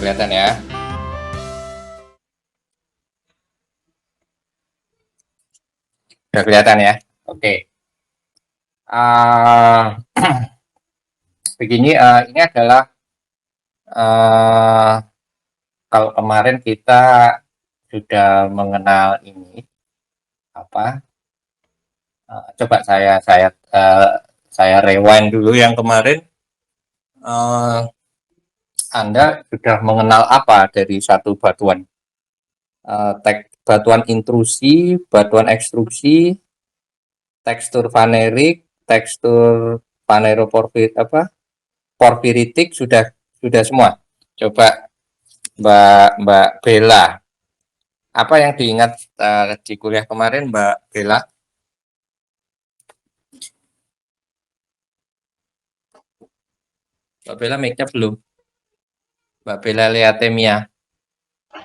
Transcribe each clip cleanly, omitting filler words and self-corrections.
kelihatan ya. Sudah kelihatan ya. Oke. Begini, ini adalah kalau kemarin kita sudah mengenal ini apa? Coba saya rewind dulu yang kemarin. Anda sudah mengenal apa dari satu batuan? Batuan intrusi, batuan ekstrusi, tekstur vanerik, tekstur porfiritik sudah semua. Coba Mbak Bella, apa yang diingat di kuliah kemarin Mbak Bella? Mbak Bella mic-nya belum. Mbak Bella Leatemia.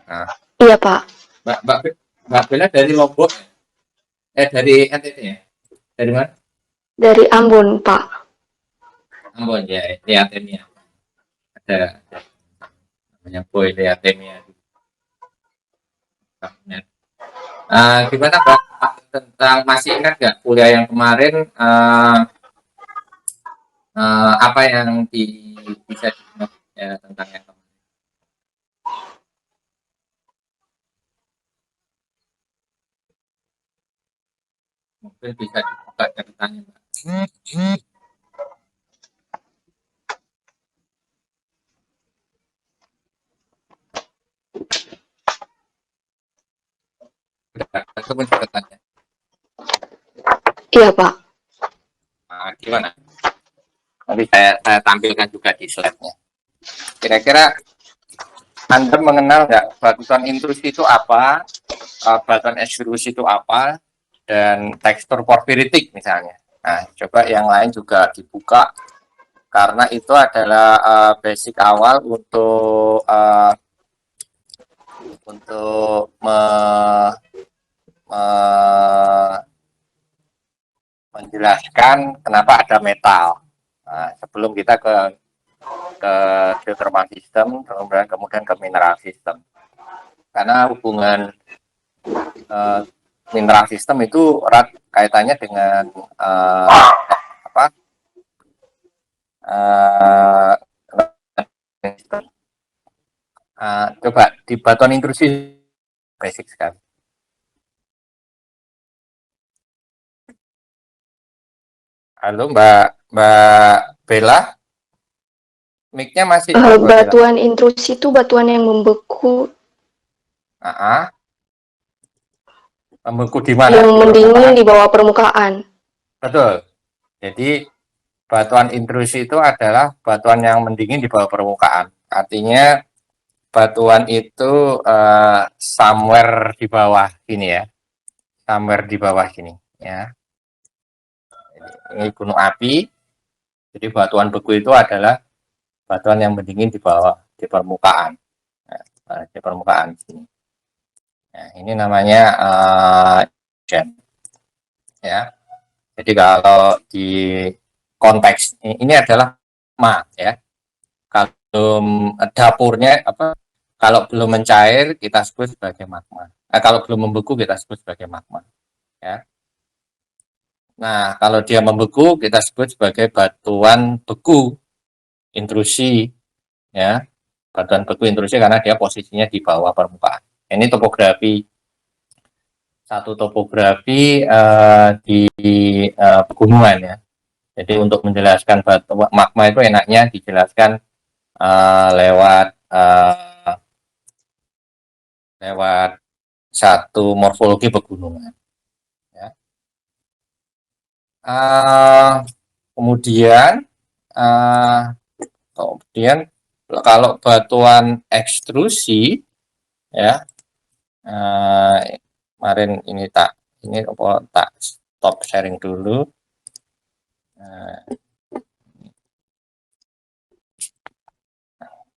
Nah, Iya Pak. Mbak Bella dari Lombok, dari NTT ya? Dari mana? Dari Ambon Pak. Ambon ya, Leatemia. Ada namanya Boy Leatemia. Gimana Mbak tentang masih ingat nggak kuliah yang kemarin, apa yang bisa diingat ya, tentang yang kemarin? Mungkin bisa dibuka ceritanya Mbak. Ataupun catatannya. Iya Pak. Gimana? Nanti saya tampilkan juga di slide-nya. Kira-kira Anda mengenal nggak batuan intrusi itu apa, batuan ekstrusi itu apa, dan tekstur porfiritik misalnya. Nah, coba yang lain juga dibuka, karena itu adalah basic awal untuk menjelaskan kenapa ada metal. Nah, sebelum kita ke geothermal system, kemudian ke mineral system. Karena hubungan mineral system itu erat kaitannya dengan coba di batuan intrusi basic sekali. Halo Mbak Bella, mic-nya masih batuan intrusi itu batuan yang membeku. Membeku di mana? Yang mendingin di bawah permukaan. Betul. Jadi batuan intrusi itu adalah batuan yang mendingin di bawah permukaan. Artinya batuan itu somewhere di bawah sini ya. Somewhere di bawah sini ya. Ini gunung api. Jadi batuan beku itu adalah batuan yang mendingin di bawah di permukaan. Nah, di permukaan sini. Nah, ini namanya ya. Jadi kalau di konteks ini adalah magma ya. Kalau dapurnya kalau belum mencair kita sebut sebagai magma. Kalau belum membeku kita sebut sebagai magma ya. Nah, kalau dia membeku kita sebut sebagai batuan beku intrusi ya. Batuan beku intrusi karena dia posisinya di bawah permukaan. Ini satu topografi di pegunungan ya. Jadi untuk menjelaskan magma itu enaknya dijelaskan lewat satu morfologi pegunungan. Ya. Kemudian kalau batuan ekstrusi ya, kemarin ini tak stop sharing dulu.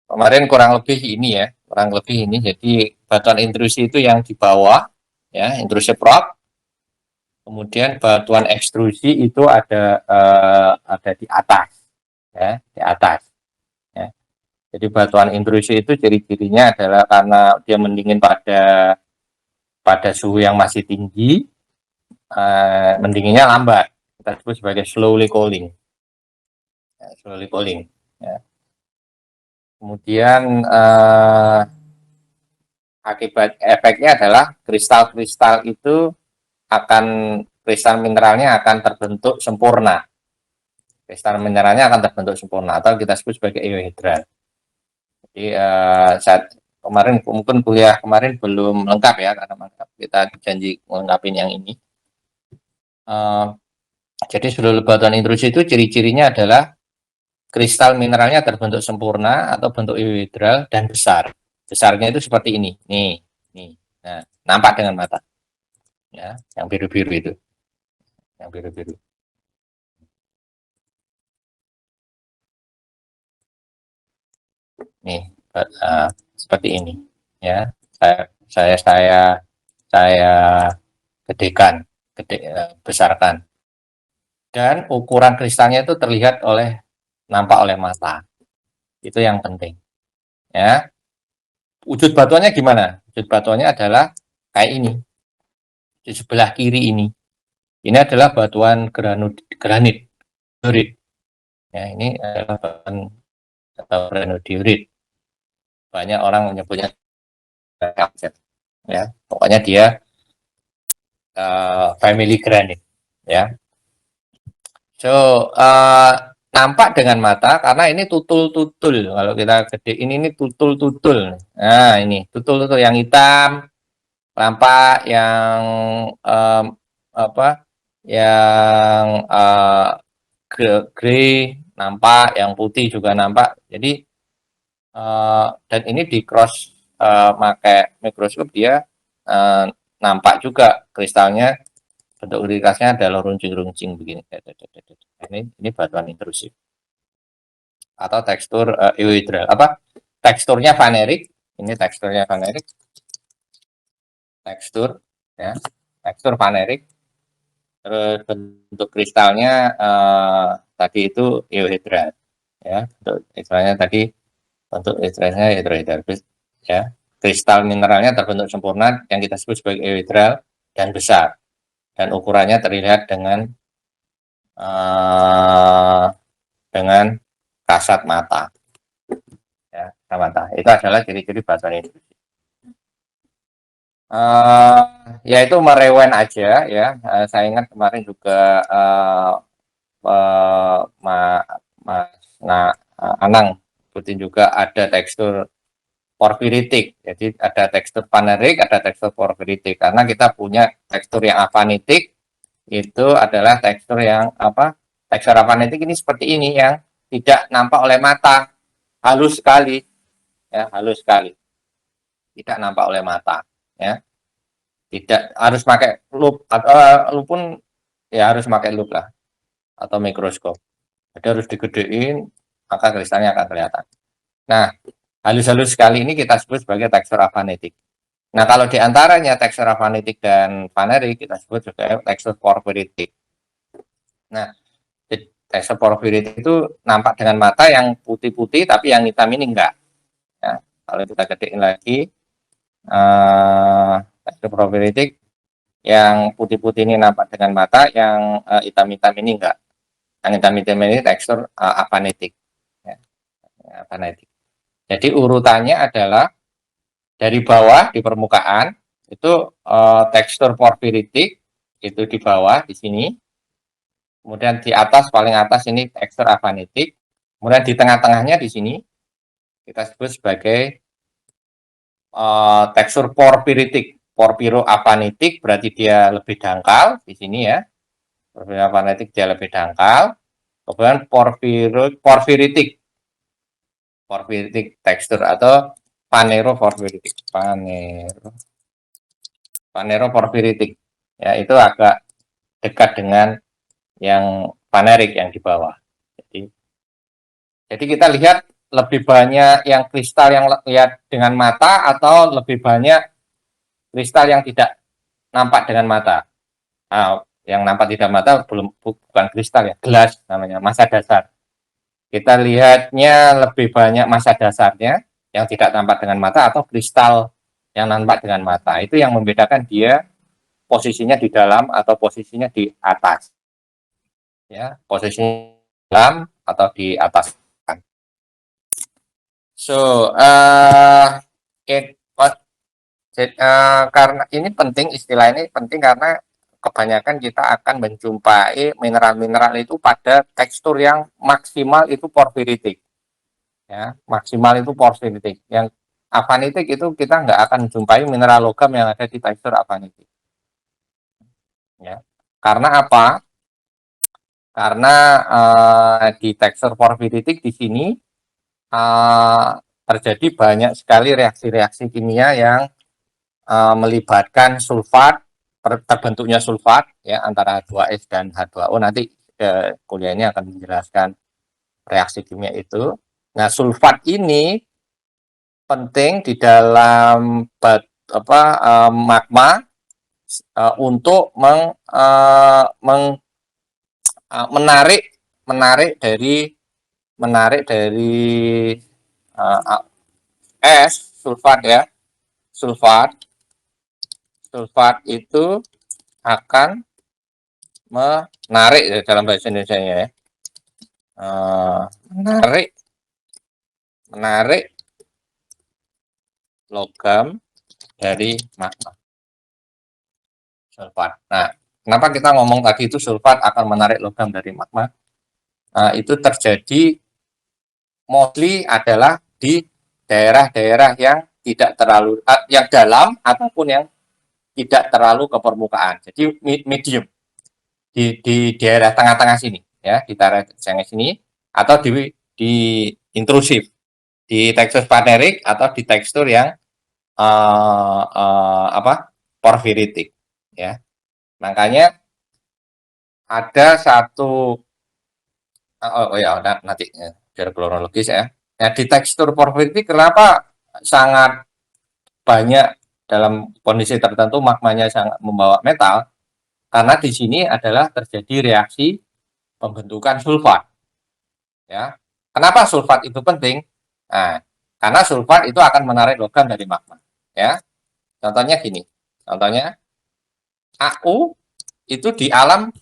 Kemarin kurang lebih ini. Jadi batuan intrusi itu yang di bawah ya, intrusi prop. Kemudian batuan ekstrusi itu ada di atas ya, di atas ya. Jadi batuan intrusi itu ciri-cirinya adalah karena dia mendingin pada suhu yang masih tinggi, mendinginnya lambat. Kita sebut sebagai slowly cooling. Ya, slowly cooling. Ya. Kemudian akibat efeknya adalah kristal-kristal itu kristal mineralnya akan terbentuk sempurna. Kristal mineralnya akan terbentuk sempurna atau kita sebut sebagai iohedral. Jadi saat kemarin mungkin kuliah kemarin belum lengkap ya karena kita janji melengkapi yang ini. Jadi seluruh batuan intrusi itu ciri-cirinya adalah kristal mineralnya terbentuk sempurna atau bentuk iohedral dan besar. Besarnya itu seperti ini. Nih. Nah, nampak dengan mata. Ya, yang biru-biru itu. Yang biru-biru. Nih, seperti ini. Ya, saya besarkan. Dan ukuran kristalnya itu nampak oleh mata. Itu yang penting. Ya. Wujud batuannya gimana? Wujud batuannya adalah kayak ini. Di sebelah kiri ini. Ini adalah batuan granit. Diorit. Ya, ini adalah batuan atau granodiorit. Banyak orang menyebutnya kalsit. Ya, pokoknya dia family granite. Ya. So, nampak dengan mata karena ini tutul-tutul. Kalau kita gedein ini tutul-tutul. Nah, ini tutul-tutul yang hitam, nampak yang yang grey nampak, yang putih juga nampak. Jadi dan ini di cross pakai mikroskop dia nampak juga kristalnya, bentuk kristalnya adalah runcing-runcing begini. Ini batuan intrusif atau tekstur iohedral. Teksturnya vanerik. Ini teksturnya vanerik. Tekstur vanerik. Terus bentuk kristalnya tadi itu iohedral. Ya, bentuk kristalnya tadi bentuk kristalnya iohedral. Ya, kristal mineralnya terbentuk sempurna yang kita sebut sebagai iohedral dan besar. Dan ukurannya terlihat dengan kasat mata. Ya, mata. Itu adalah ciri-ciri batuan intrusi. Ya itu merewen aja ya. Saya ingat kemarin juga Mas Anang sebutin juga ada tekstur porfiritik. Jadi ada tekstur vanerik, ada tekstur porfiritik. Karena kita punya tekstur yang avanitik, itu adalah tekstur yang tekstur avanitik ini seperti ini yang tidak nampak oleh mata, halus sekali, ya halus sekali, tidak nampak oleh mata, ya tidak harus pakai loop atau loop pun ya harus pakai loop lah atau mikroskop. Jadi harus digedein maka kristalnya akan kelihatan. Nah, halus-halus sekali ini kita sebut sebagai tekstur avanitik. Nah, kalau diantaranya tekstur avanitik dan vanerik kita sebut sebagai tekstur porfiritik. Nah, tekstur porfiritik itu nampak dengan mata yang putih-putih tapi yang hitam ini enggak. Ya, kalau kita gedein lagi tekstur porfiritik yang putih-putih ini nampak dengan mata, yang hitam-hitam ini enggak. Yang hitam-hitam ini tekstur avanitik. Ya, avanitik. Jadi urutannya adalah dari bawah di permukaan itu tekstur porfiritik itu di bawah di sini. Kemudian di atas paling atas ini tekstur avanitik. Kemudian di tengah-tengahnya di sini kita sebut sebagai tekstur porfiritik. Porfiro avanitik berarti dia lebih dangkal di sini ya. Porfiro avanitik dia lebih dangkal. Kemudian porfiritik tekstur atau paneroporfiritik. Paneroporfiritik. Ya, itu agak dekat dengan yang vanerik yang di bawah. Jadi kita lihat lebih banyak yang kristal yang lihat dengan mata atau lebih banyak kristal yang tidak nampak dengan mata. Nah, yang nampak tidak mata bukan kristal ya, gelas namanya, massa dasar. Kita lihatnya lebih banyak massa dasarnya yang tidak tampak dengan mata atau kristal yang nampak dengan mata. Itu yang membedakan dia posisinya di dalam atau posisinya di atas. Ya, posisinya di dalam atau di atas. So, karena ini penting, istilah ini penting karena kebanyakan kita akan menjumpai mineral-mineral itu pada tekstur yang maksimal itu porfiritik. Ya, maksimal itu porfiritik. Yang afanitik itu kita nggak akan jumpai mineral logam yang ada di tekstur afanitik. Ya, karena apa? Karena di tekstur porfiritik di sini terjadi banyak sekali reaksi-reaksi kimia yang melibatkan sulfat, terbentuknya sulfat ya antara H2S dan H2O. Nanti kuliah ini akan menjelaskan reaksi kimia itu. Nah, sulfat ini penting di dalam magma untuk menarik dari es sulfat ya. Sulfat itu akan menarik ya, dalam bahasa Indonesia ya. Menarik logam dari magma. Sulfat. Nah, kenapa kita ngomong tadi itu sulfat akan menarik logam dari magma? Itu terjadi mostly adalah di daerah-daerah yang tidak terlalu yang dalam ataupun yang tidak terlalu ke permukaan. Jadi medium di daerah tengah-tengah sini ya, di daerah tengah sini atau di intrusif, di tekstur sphainerik atau di tekstur yang porfiritik ya. Makanya ada satu nanti ya, biar kronologis ya. Nah, di tekstur porfiritik kenapa sangat banyak dalam kondisi tertentu magmanya sangat membawa metal? Karena di sini adalah terjadi reaksi pembentukan sulfat. Ya. Kenapa sulfat itu penting? Nah, karena sulfat itu akan menarik logam dari magma. Ya. Contohnya gini. Contohnya AU itu di alam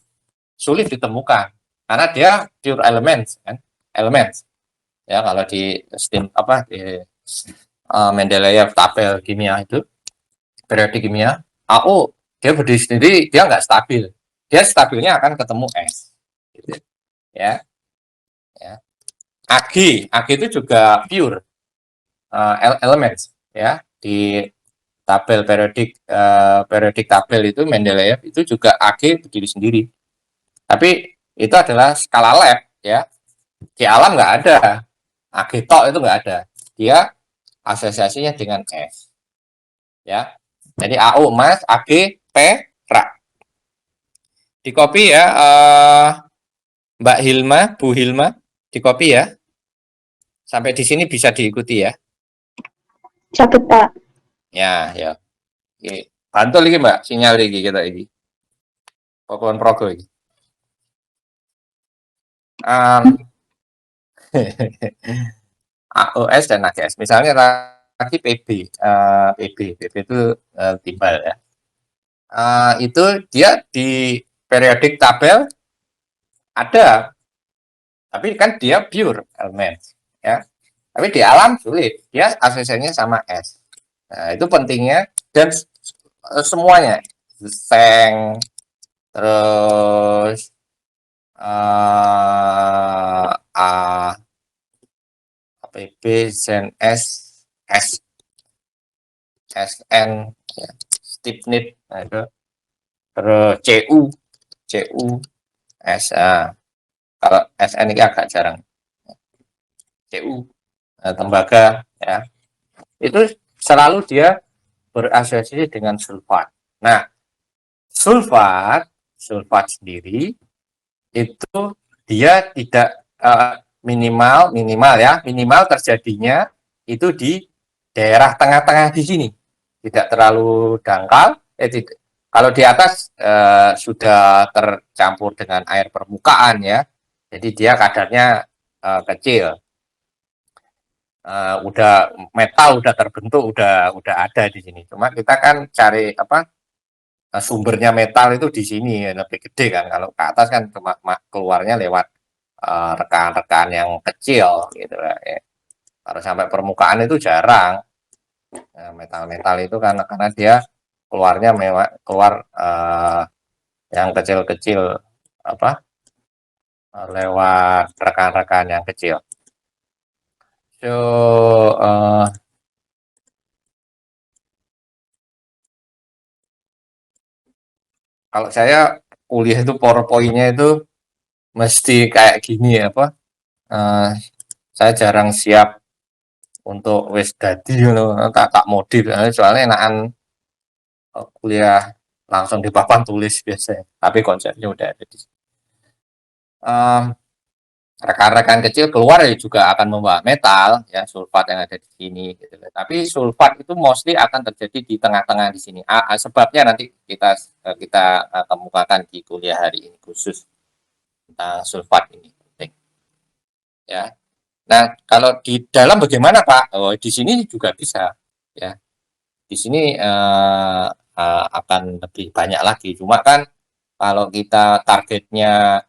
sulit ditemukan karena dia pure elements kan, elements. Ya, kalau di Mendeleev tabel kimia itu periodik kimia, AU dia berdiri sendiri, dia nggak stabil. Dia stabilnya akan ketemu S. Gitu. Ya. Ag itu juga pure elements ya, di tabel periodik tabel itu Mendeleev itu juga Ag berdiri sendiri. Tapi itu adalah skala lab ya. Di alam nggak ada. Ag tok itu nggak ada. Dia asosiasinya dengan S. Ya. Jadi AU emas, Ag perak. Di copy ya Mbak Hilma, Bu Hilma, di copy ya. Sampai di sini bisa diikuti ya. Catat, Pak. Ya. Oke. Bantu lagi Mbak, sinyal lagi kita ini. Pokoknya progo ini. AOS dan AGS. Misalnya lagi PB itu timbal ya. Itu dia di periodik tabel ada, tapi kan dia pure element ya. Tapi di alam sulit, dia asosiasinya sama S. Nah, itu pentingnya dan semuanya, seng, terus APB, Zen S, SN, ya, Stipnit, nah itu. Terus CU, SA. Kalau SN ini agak jarang. CU, tembaga, ya. Itu selalu dia berasosiasi dengan sulfat. Nah, sulfat sendiri itu dia tidak minimal terjadinya itu di daerah tengah-tengah di sini, tidak terlalu dangkal. Kalau di atas sudah tercampur dengan air permukaan ya, jadi dia kadarnya kecil. Udah metal udah terbentuk, udah ada di sini. Cuma kita kan cari apa, sumbernya metal itu di sini lebih gede kan. Kalau ke atas kan cuma keluarnya lewat rekaan-rekaan yang kecil gitu ya. Kalau sampai permukaan itu jarang. Metal-metal itu karena dia keluarnya keluar yang kecil-kecil apa lewat rekaan-rekaan yang kecil. So kalau saya kuliah itu PowerPoint-nya itu mesti kayak gini apa, saya jarang siap untuk wis dadi ngono, tak modif, soalnya enakan kuliah langsung di papan tulis biasanya, tapi konsepnya udah ada di sini. Rekan-rekan kecil keluar ya juga akan membawa metal ya, sulfat yang ada di sini gitu. Tapi sulfat itu mostly akan terjadi di tengah-tengah di sini. Sebabnya nanti kita kemukakan di kuliah hari ini khusus tentang sulfat ini penting ya. Nah, kalau di dalam bagaimana Pak? Oh, di sini juga bisa ya. Di sini akan lebih banyak lagi. Cuma kan kalau kita targetnya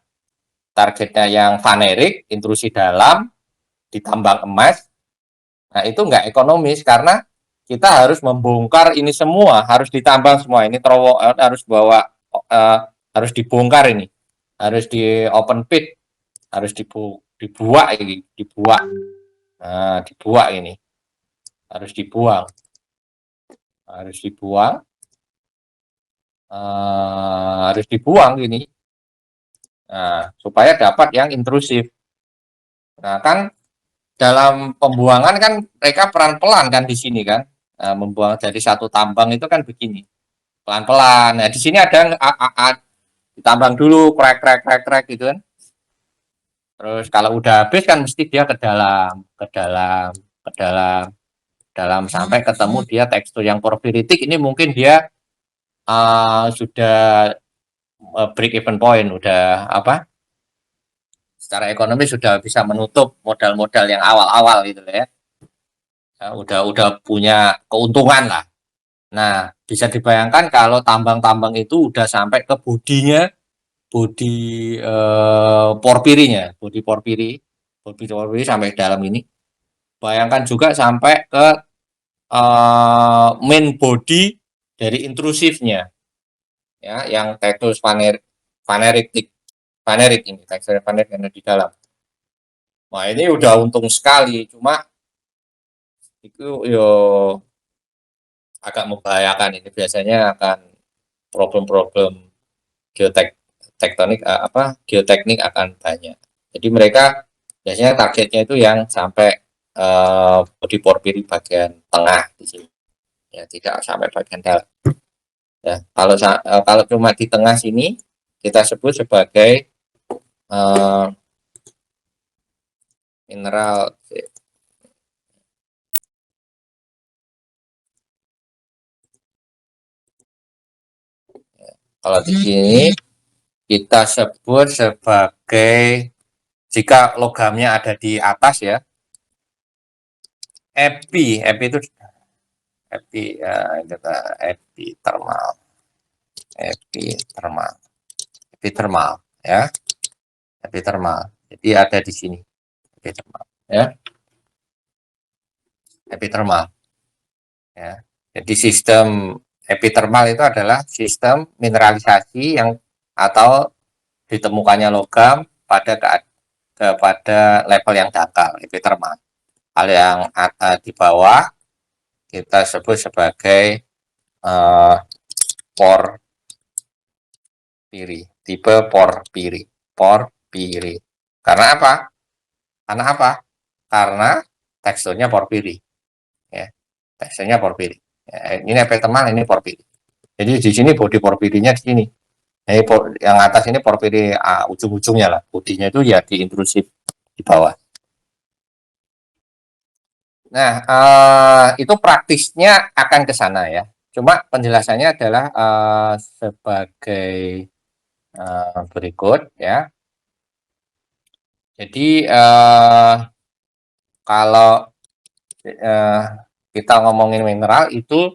yang vanerik, intrusi dalam, di tambang emas, nah itu nggak ekonomis karena kita harus membongkar ini semua, harus ditambang semua. Ini terowongan harus bawa, harus dibongkar ini, harus di open pit, harus dibuat ini, dibuat, nah, dibuat ini, harus dibuang, harus dibuang, harus dibuang ini, nah, supaya dapat yang intrusif. Nah kan dalam pembuangan kan mereka pelan-pelan kan di sini kan, membuang dari satu tambang itu kan begini, pelan-pelan. Nah di sini ada ditambang dulu, krek gitu kan. Terus kalau udah habis kan mesti dia ke dalam, ke dalam, ke dalam, dalam sampai ketemu dia tekstur yang porfiritik. Ini mungkin dia sudah break even point, udah apa? Secara ekonomi sudah bisa menutup modal-modal yang awal-awal gitu ya. Udah punya keuntungan lah. Nah, bisa dibayangkan kalau tambang-tambang itu udah sampai ke bodinya, bodi porpirinya, bodi porpiri sampai dalam ini. Bayangkan juga sampai ke main body dari intrusifnya, ya, yang tekstur vanerik ini, tekstur vanerik yang ada di dalam. Nah, ini udah untung sekali, cuma itu yo agak membahayakan ini biasanya akan problem-problem geotektonik geoteknik akan banyak. Jadi mereka biasanya targetnya itu yang sampai bodi porfiri bagian tengah di sini. Ya, tidak sampai bagian dalam. Ya, kalau cuma di tengah sini kita sebut sebagai mineral. Kalau di sini kita sebut sebagai, jika logamnya ada di atas ya, epi itu epithermal, epithermal ya, epithermal. Jadi ada di sini epithermal ya, epithermal ya. Jadi sistem epithermal itu adalah sistem mineralisasi yang atau ditemukannya logam kepada level yang dangkal, epithermal. Hal yang di bawah kita sebut sebagai porpiri, tipe porpiri. Karena apa? Karena teksturnya porpiri, ya. Teksturnya porpiri. Ya, ini epithermal, ini porpiri. Jadi di sini bodi porpirinya di sini. Nah, yang atas ini porpiri ujung-ujungnya lah. Bodinya itu ya di intrusif di bawah. Nah, itu praktisnya akan ke sana ya. Cuma penjelasannya adalah sebagai berikut ya. Jadi kalau kita ngomongin mineral itu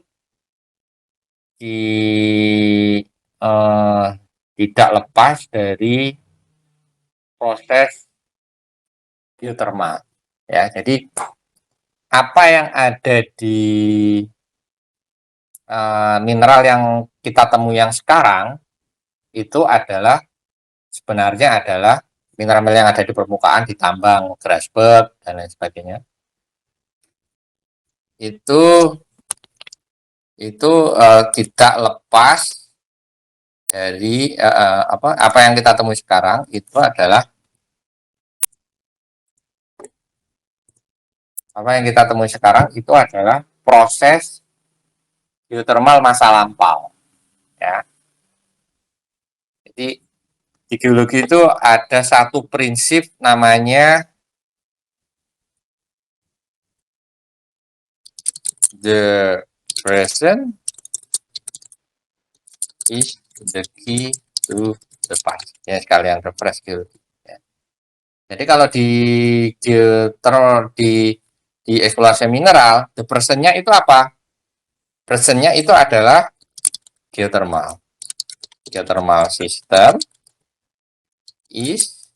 tidak lepas dari proses geotermal. Ya, jadi apa yang ada di mineral yang kita temui yang sekarang itu adalah sebenarnya adalah mineral yang ada di permukaan, di tambang, Grasberg dan lain sebagainya. Itu tidak lepas dari apa yang kita temui sekarang itu adalah proses geotermal masa lampau, ya. Jadi di geologi itu ada satu prinsip namanya the present is the key to the past. Ya, sekalian refresh geologi. Ya. Jadi kalau di di eksplorasi mineral, the present-nya itu apa? Present-nya itu adalah geothermal. Geothermal system is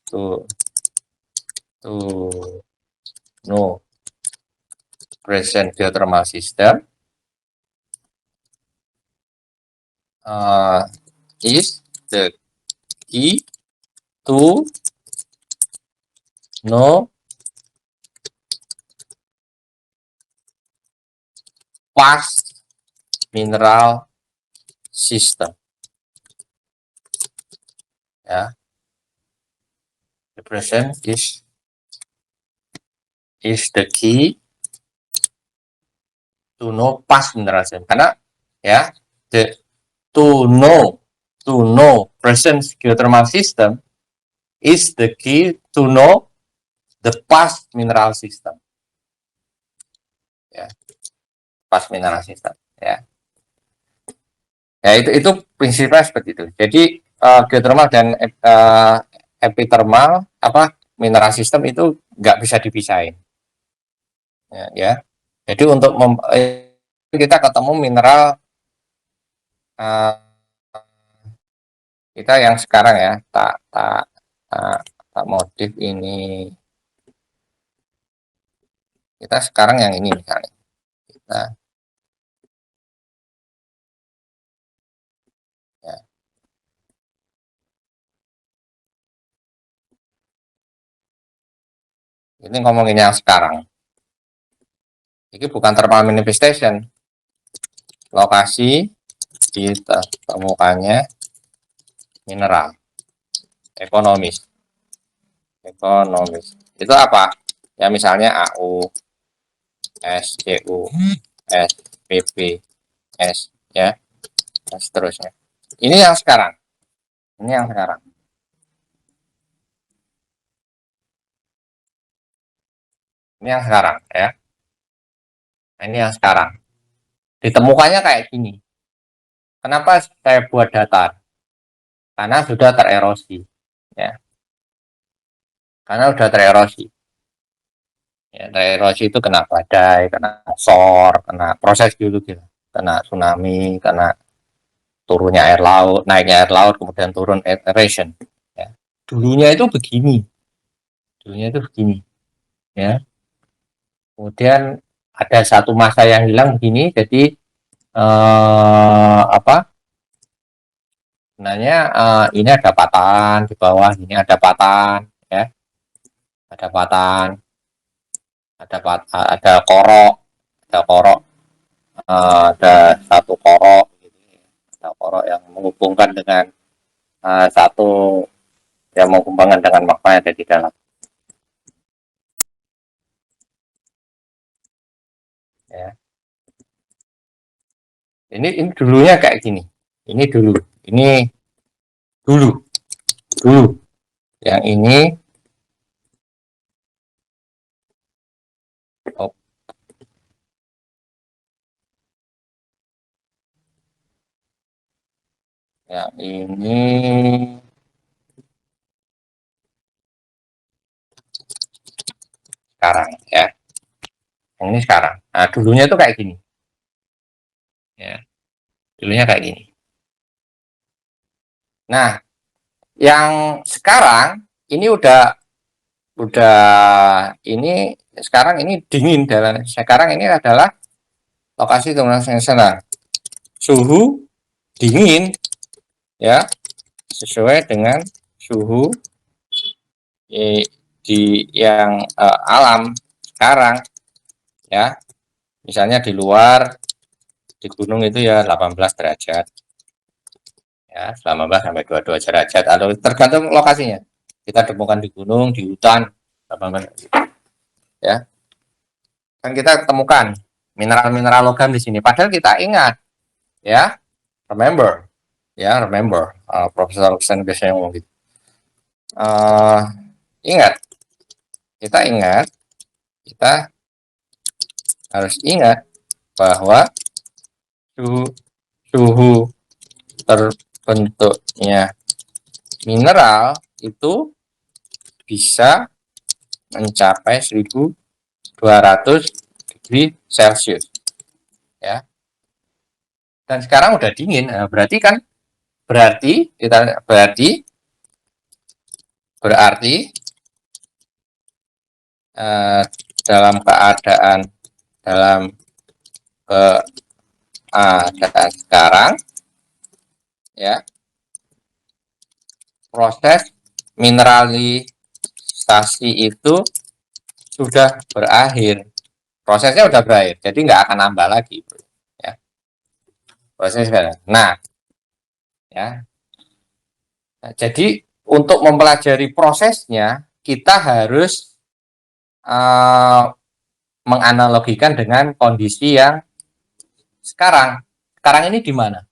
to know present geothermal system is the key to know past mineral system. Ya, the present is the key to know past mineral system. Karena ya, to know present geothermal system is the key to know the past mineral system. Ya, past mineral system. Ya, ya itu prinsipnya seperti itu. Jadi geothermal dan epithermal mineral system itu nggak bisa dipisahin. Ya. Jadi untuk kita ketemu mineral kita yang sekarang ya, tak modif ini. Kita sekarang yang ini misalnya. Nah, ya. Ini ngomongin yang sekarang. Ini bukan thermal manifestation. Lokasi ditemukannya mineral ekonomis. Itu apa? Ya misalnya AU, SCU, SPP, S ya, dan seterusnya. Ini yang sekarang. Ini yang sekarang. Ini yang sekarang ya. Ini yang sekarang. Ditemukannya kayak gini. Kenapa saya buat datar? Karena sudah tererosi. Ya. Karena sudah tererosi. Ya, tererosi itu kena badai, kena longsor, kena proses geologi, kena tsunami, kena turunnya air laut, naiknya air laut, kemudian turun erosion. Ya. Dulunya itu begini. Ya. Kemudian ada satu masa yang hilang begini, jadi sebenarnya ini ada patahan di bawah, ini ada patahan, ya, ada patahan, ada korok, ada satu korok, ada korok yang menghubungkan dengan satu yang menghubungkan dengan magma yang ada di dalam. Ya. Ini dulunya kayak gini. Ini dulu. Yang ini oh, Ya, ini sekarang ya. Ini sekarang. Nah, dulunya itu kayak gini. Ya, dulunya kayak gini. Nah, yang sekarang ini udah ini sekarang ini dingin dan sekarang ini adalah lokasi internasional. Suhu dingin ya, sesuai dengan suhu di yang alam sekarang ya. Misalnya di luar di gunung itu ya 18 derajat ya, 18 sampai 22 derajat atau tergantung lokasinya. Kita temukan di gunung, di hutan 18 ya. Kan kita temukan mineral-mineral logam di sini. Padahal kita ingat ya, remember Profesor Oksan biasanya ngomong gitu. Ingat, kita harus ingat bahwa suhu terbentuknya mineral itu bisa mencapai 1200 degree Celcius ya. Dan sekarang udah dingin, nah, berarti dalam keadaan sekarang ya, proses mineralisasi itu sudah berakhir, prosesnya udah berakhir, jadi nggak akan nambah lagi ya prosesnya. Nah ya, jadi untuk mempelajari prosesnya kita harus menganalogikan dengan kondisi yang sekarang ini di mana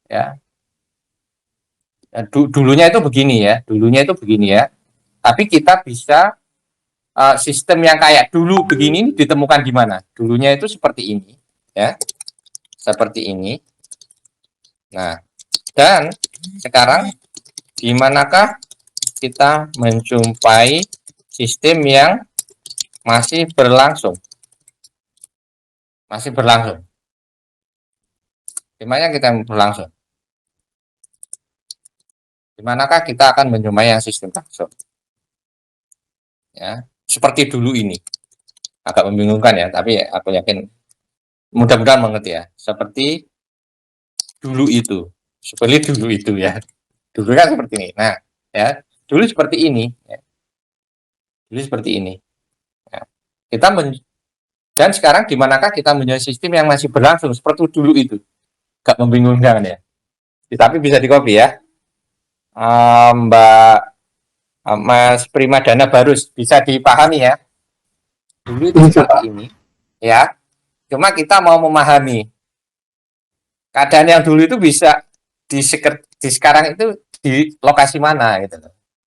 ya. Dulunya itu begini ya, tapi kita bisa sistem yang kayak dulu begini ditemukan di mana. Dulunya itu seperti ini ya, seperti ini. Nah, dan sekarang di manakah kita menjumpai sistem yang masih berlangsung di mana kita berlangsung, di manakah kita akan menjumpai yang sistem langsung ya, seperti dulu ini. Agak membingungkan ya, tapi aku yakin mudah-mudahan mengerti ya. Seperti dulu itu ya, dulu kan seperti ini. Nah ya, dulu seperti ini ya. Ya. Dan sekarang di manakah kita punya sistem yang masih berlangsung seperti dulu itu. Gak membingungkan ya, tapi bisa di copy ya. Mbak Mas Primadana Barus, bisa dipahami ya. Dulu itu seperti ini ya, cuma kita mau memahami keadaan yang dulu itu bisa di sekarang itu di lokasi mana gitu.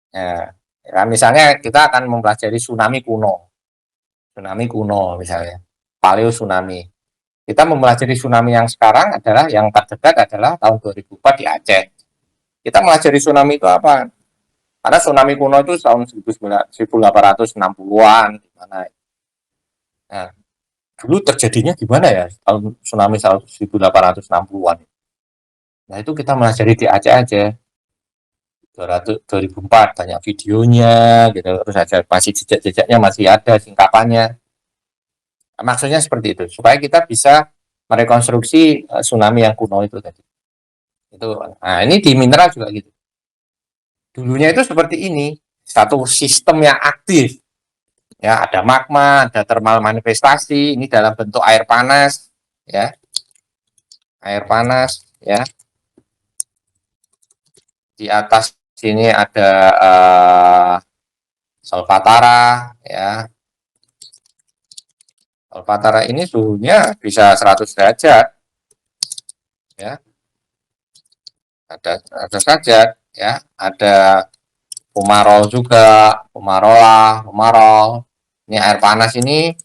Ya, misalnya kita akan mempelajari tsunami kuno misalnya, paleo tsunami. Kita mempelajari tsunami yang sekarang adalah yang terdekat adalah tahun 2004 di Aceh. Kita mempelajari tsunami itu apa? Karena tsunami kuno itu tahun 1860-an gimana. Nah, dulu terjadinya gimana ya tahun tsunami tahun 1860-an. Nah, itu kita mempelajari di Aceh aja. 2004 banyak videonya gitu, terus aja masih jejak-jejaknya masih ada, singkatannya. Maksudnya seperti itu supaya kita bisa merekonstruksi tsunami yang kuno itu tadi. Itu. Nah, ini di mineral juga gitu. Dulunya itu seperti ini, satu sistem yang aktif. Ya, ada magma, ada thermal manifestasi, ini dalam bentuk air panas, ya. Air panas, ya. Di atas sini ada solvatara, ya. Solvatara ini suhunya bisa 100 derajat, ya. Ada derajat, ya. Ada Umarol juga, Umarol. Ini air panas ini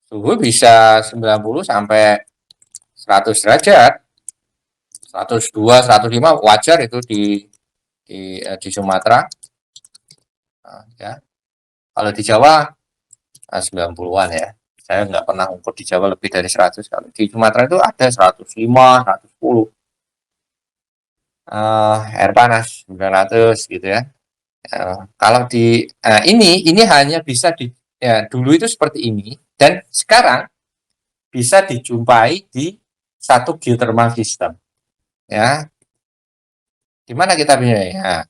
suhu bisa 90 sampai 100 derajat. 102, 105 wajar itu di Sumatera. Ya. Kalau di Jawa 90-an ya. Saya nggak pernah ukur di Jawa lebih dari 100. Kalau di Sumatera itu ada 105, 110. Air panas 900 gitu ya. Kalau ini hanya bisa dulu itu seperti ini, dan sekarang bisa dijumpai di satu geothermal system. Ya, gimana kita bisa? Ya,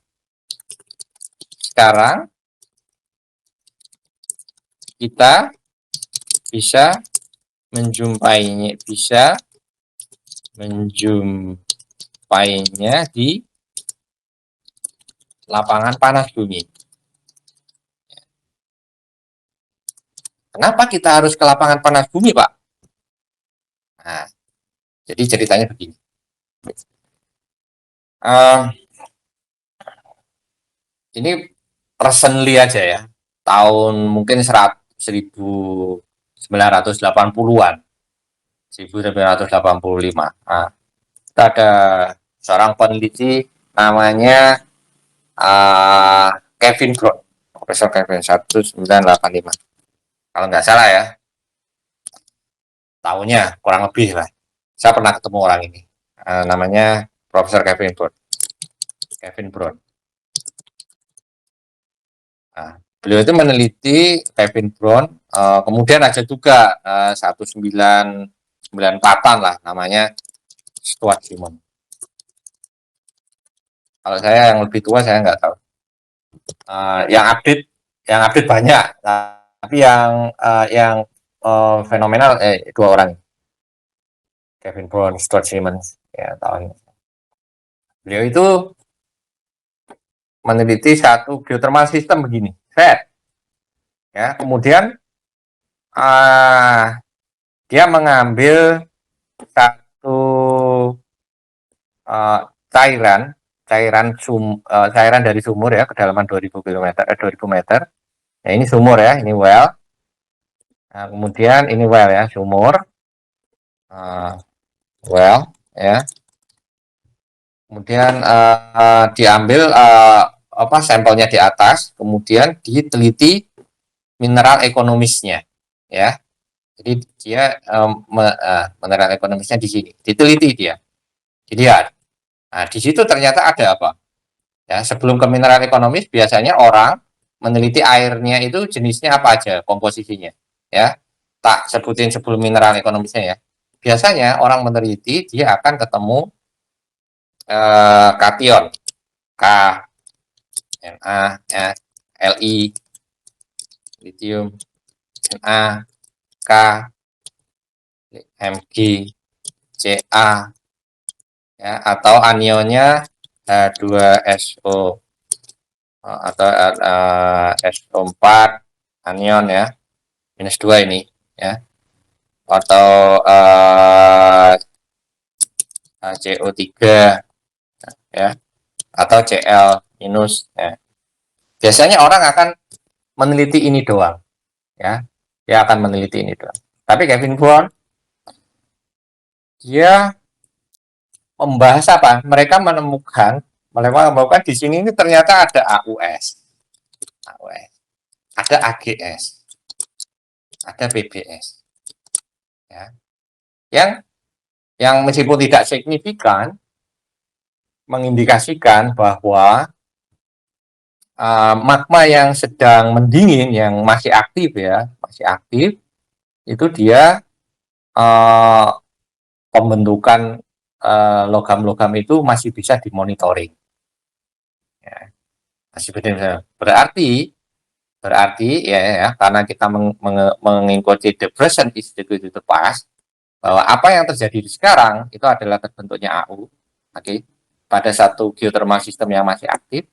sekarang kita bisa menjumpainya di lapangan panas bumi. Kenapa kita harus ke lapangan panas bumi, Pak? Nah, jadi ceritanya begini. Ini recently aja ya, tahun mungkin 1980-an, 1985. Nah, kita ada seorang peneliti namanya Kevin Brown, Profesor Kevin 1985. Kalau nggak salah ya, tahunnya kurang lebih lah. Saya pernah ketemu orang ini, namanya Profesor Kevin Brown. Nah, beliau itu meneliti Kevin Brown, kemudian ada juga 1994-an lah namanya Stuart Simon. Kalau saya yang lebih tua saya nggak tahu. Yang update banyak, tapi yang fenomenal dua orang, Kevin Brown, Stuart Simmons ya tahun. Beliau itu meneliti satu geothermal system begini, ya, kemudian dia mengambil satu cairan dari sumur ya, kedalaman 2000 meter. Nah, ini sumur ya, ini well. Nah, kemudian ini well ya, sumur. Well ya. Kemudian diambil sampelnya di atas, kemudian diteliti mineral ekonomisnya ya. Jadi dia mineral ekonomisnya di sini diteliti dia. Jadi ya, nah di situ ternyata ada apa? Ya, sebelum ke mineral ekonomis biasanya orang meneliti airnya itu jenisnya apa aja, komposisinya. Ya, tak sebutin sebelum mineral ekonomisnya ya. Biasanya orang meneliti dia akan ketemu kation, K, Na, Li, lithium, Na, K, Mg, Ca, ya, atau anionnya H2SO atau SO4 anion ya, -2 ini ya, atau CO3 ya, atau Cl minus ya. Biasanya orang akan meneliti ini doang ya, dia akan meneliti ini doang. Tapi Kevin Brown dia membahas apa? Mereka menemukan di sini ini ternyata ada AUS, ada AGS, ada PBS, ya. Yang meskipun tidak signifikan mengindikasikan bahwa magma yang sedang mendingin, yang masih aktif itu dia pembentukan logam-logam itu masih bisa dimonitoring. Ya, masih bisa. Berarti ya karena kita mengikuti the present is the past, bahwa apa yang terjadi sekarang itu adalah terbentuknya AU, pada satu geothermal system yang masih aktif.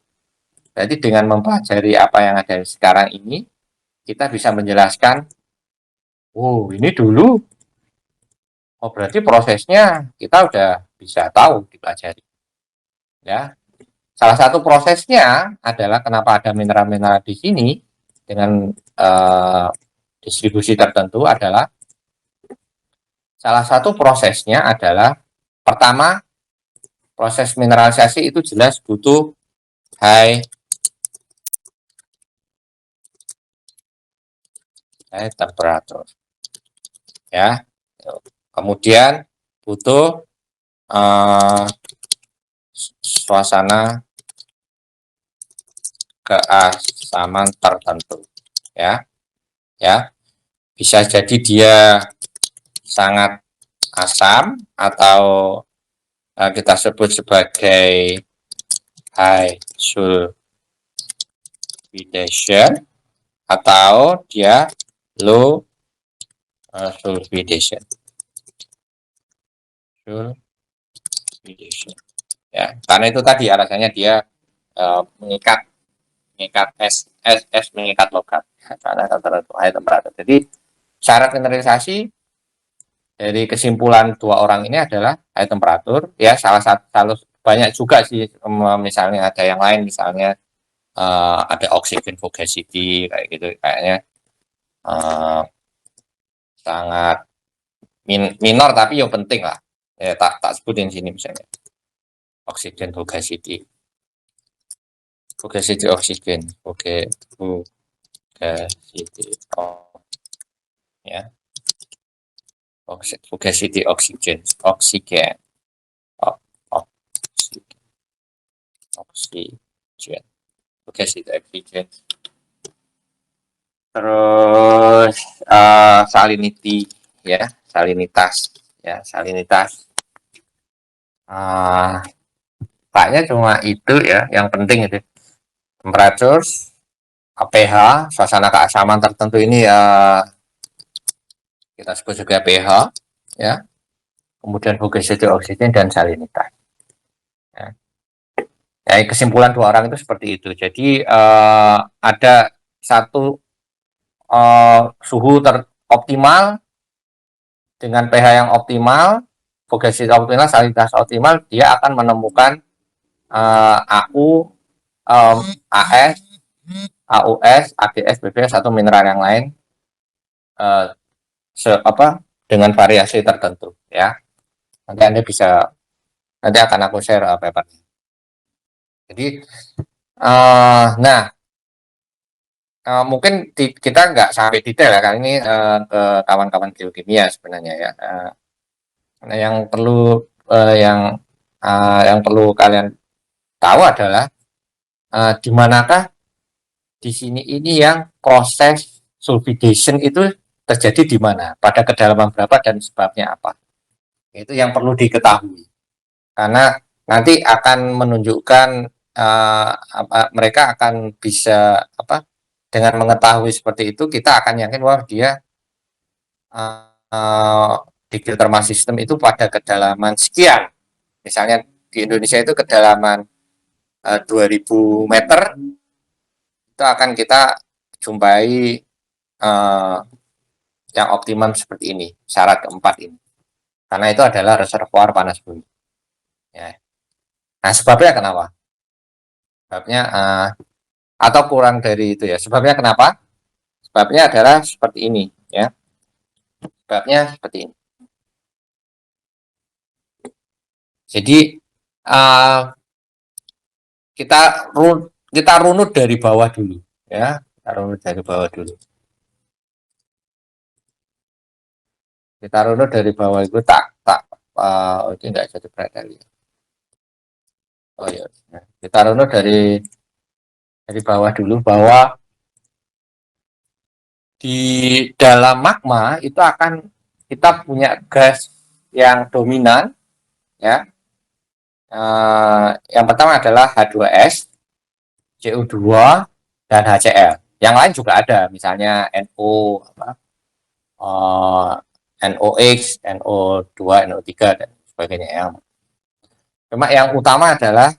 Jadi dengan mempelajari apa yang ada sekarang ini, kita bisa menjelaskan, ini dulu, berarti prosesnya kita udah bisa tahu dipelajari. Ya, salah satu prosesnya adalah kenapa ada mineral-mineral di sini dengan distribusi tertentu adalah, salah satu prosesnya adalah pertama proses mineralisasi itu jelas butuh high temperatur, ya. Kemudian butuh suasana keasaman tertentu, ya. Bisa jadi dia sangat asam atau kita sebut sebagai high sulfidation, atau dia low sulfidation. Ya, karena itu tadi alasannya dia mengikat es mengikat logam karena tertentu high temperatur. Jadi syarat mineralisasi dari kesimpulan dua orang ini adalah high temperatur, ya. Salah satu banyak juga sih, misalnya ada yang lain, misalnya ada oxygen fugacity kayak gitu, kayaknya sangat minor tapi yang penting lah, ya. Tak sebutin sini misalnya oxygen fugacity oxygen fugacity, ya. Fugacity oxygen oxygen. Terus salinity, ya, salinitas, ya, salinitas. Kayaknya cuma itu, ya, yang penting itu. Temperatur, pH, suasana keasaman tertentu ini ya kita sebut juga pH, ya. Kemudian fugacity oksigen dan salinitas. Ya. Ya, kesimpulan dua orang itu seperti itu. Jadi ada satu suhu optimal dengan pH yang optimal, fugacity optimal, salinitas optimal, dia akan menemukan AU, AS, AUS, AGS, BBS atau mineral yang lain dengan variasi tertentu, ya. Nanti akan aku share papernya. Jadi nah, mungkin kita nggak sampai detail ya kali ini ke kawan-kawan geokimia sebenarnya, ya. Yang perlu kalian tahu adalah di manakah di sini ini yang proses sulfidation itu terjadi di mana, pada kedalaman berapa, dan sebabnya apa. Itu yang perlu diketahui. Karena nanti akan menunjukkan mereka akan bisa dengan mengetahui seperti itu, kita akan yakin bahwa dia di geothermal system itu pada kedalaman sekian. Misalnya di Indonesia itu kedalaman 2000 meter, itu akan kita jumpai yang optimum seperti ini, syarat keempat ini. Karena itu adalah reservoir panas bumi. Ya. Nah, sebabnya kenapa? Sebabnya atau kurang dari itu, ya. Sebabnya kenapa? Sebabnya adalah seperti ini, ya. Sebabnya seperti ini. Jadi kita runut dari bawah dulu, ya. Kita runut dari bawah dulu. Kita runut dari bawah itu ini enggak jadi berat ya. Oh ya, kita runut dari bawah dulu, bahwa di dalam magma itu akan kita punya gas yang dominan, ya. Yang pertama adalah H2S, CO2, dan HCl. Yang lain juga ada, misalnya NOx, NO2, NO3 dan sebagainya. Cuma yang utama adalah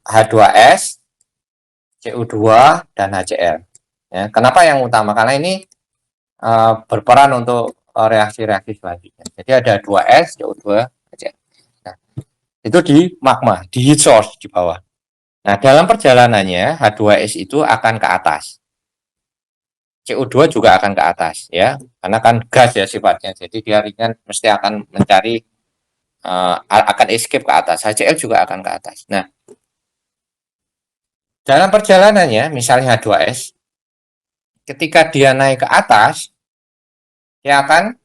H2S, CO2, dan HCl. Ya, kenapa yang utama? Karena ini berperan untuk reaksi-reaksi selanjutnya. Jadi ada 2S, CO2, HCl. Nah, itu di magma, di heat source di bawah. Nah, dalam perjalanannya H2S itu akan ke atas. CO2 juga akan ke atas, ya. Karena kan gas, ya, sifatnya. Jadi dia ringan, mesti akan mencari akan escape ke atas, HCl juga akan ke atas. Nah, dalam perjalanannya, misalnya H2S, ketika dia naik ke atas, dia akan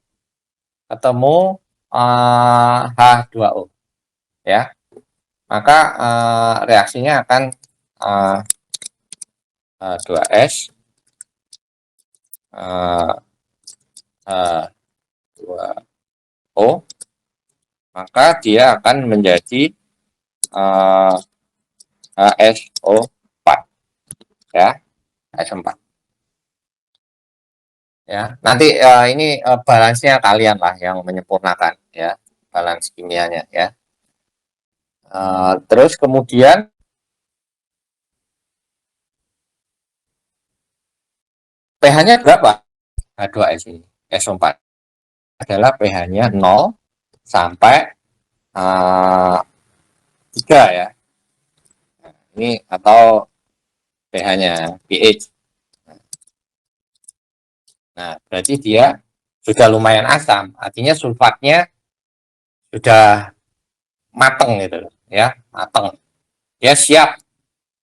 ketemu H2O, ya. Maka reaksinya akan H2S, H2O, maka dia akan menjadi HSO4, ya, HSO4. Ya, nanti ini balansnya kalian lah yang menyempurnakan, ya, balans kimianya, ya. Terus kemudian pH-nya berapa? H2S ini, SO4 adalah pH-nya 0 sampai 3, ya. Ini atau pH-nya pH. Nah, berarti dia sudah lumayan asam, artinya sulfatnya sudah mateng gitu, ya, mateng. Dia siap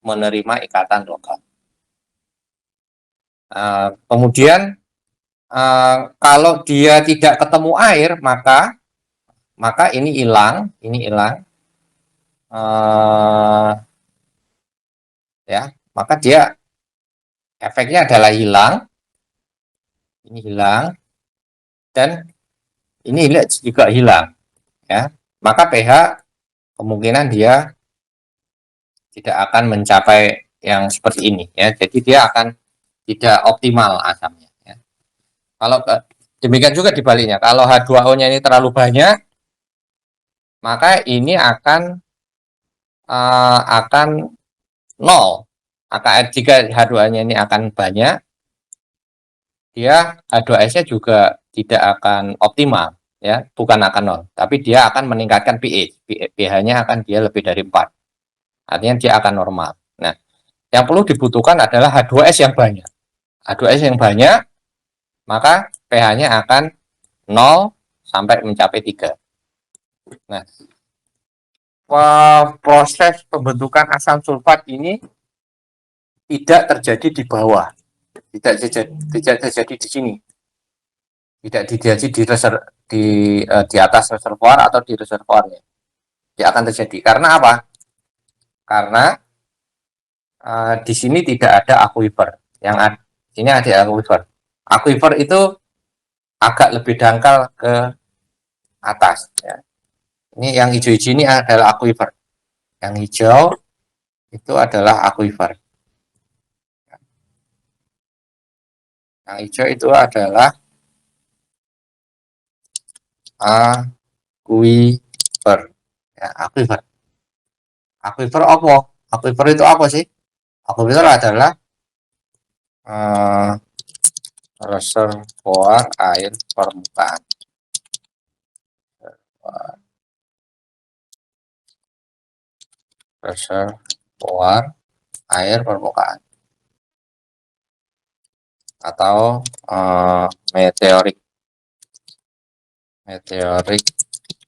menerima ikatan logam. Kemudian kalau dia tidak ketemu air, maka ini hilang, ya, maka dia efeknya adalah hilang, ini hilang, dan ini juga hilang, ya. Maka pH kemungkinan dia tidak akan mencapai yang seperti ini, ya. Jadi dia akan tidak optimal asamnya, ya. Kalau demikian juga dibaliknya, kalau H2O-nya ini terlalu banyak, maka ini akan 0. Jika H2O-nya ini akan banyak, dia H2S-nya juga tidak akan optimal, ya, bukan akan 0, tapi dia akan meningkatkan pH. pH-nya akan dia lebih dari 4. Artinya dia akan normal. Nah, yang perlu dibutuhkan adalah H2S yang banyak. H2S yang banyak, maka pH-nya akan 0 sampai mencapai 3. Nah, proses pembentukan asam sulfat ini tidak terjadi di bawah, tidak terjadi di sini, tidak terjadi di atas reservoir atau di reservoirnya. Tidak akan terjadi. Karena apa? Karena di sini tidak ada aquifer. Ini ada aquifer. Aquifer itu agak lebih dangkal ke atas, ya. Ini yang hijau-hijau ini adalah aquifer. Yang hijau itu adalah aquifer. Yang hijau itu adalah aquifer. Ya, aquifer. Aquifer apa? Aquifer itu apa sih? Aquifer adalah reservoir air permukaan. Reservoir air permukaan atau meteoric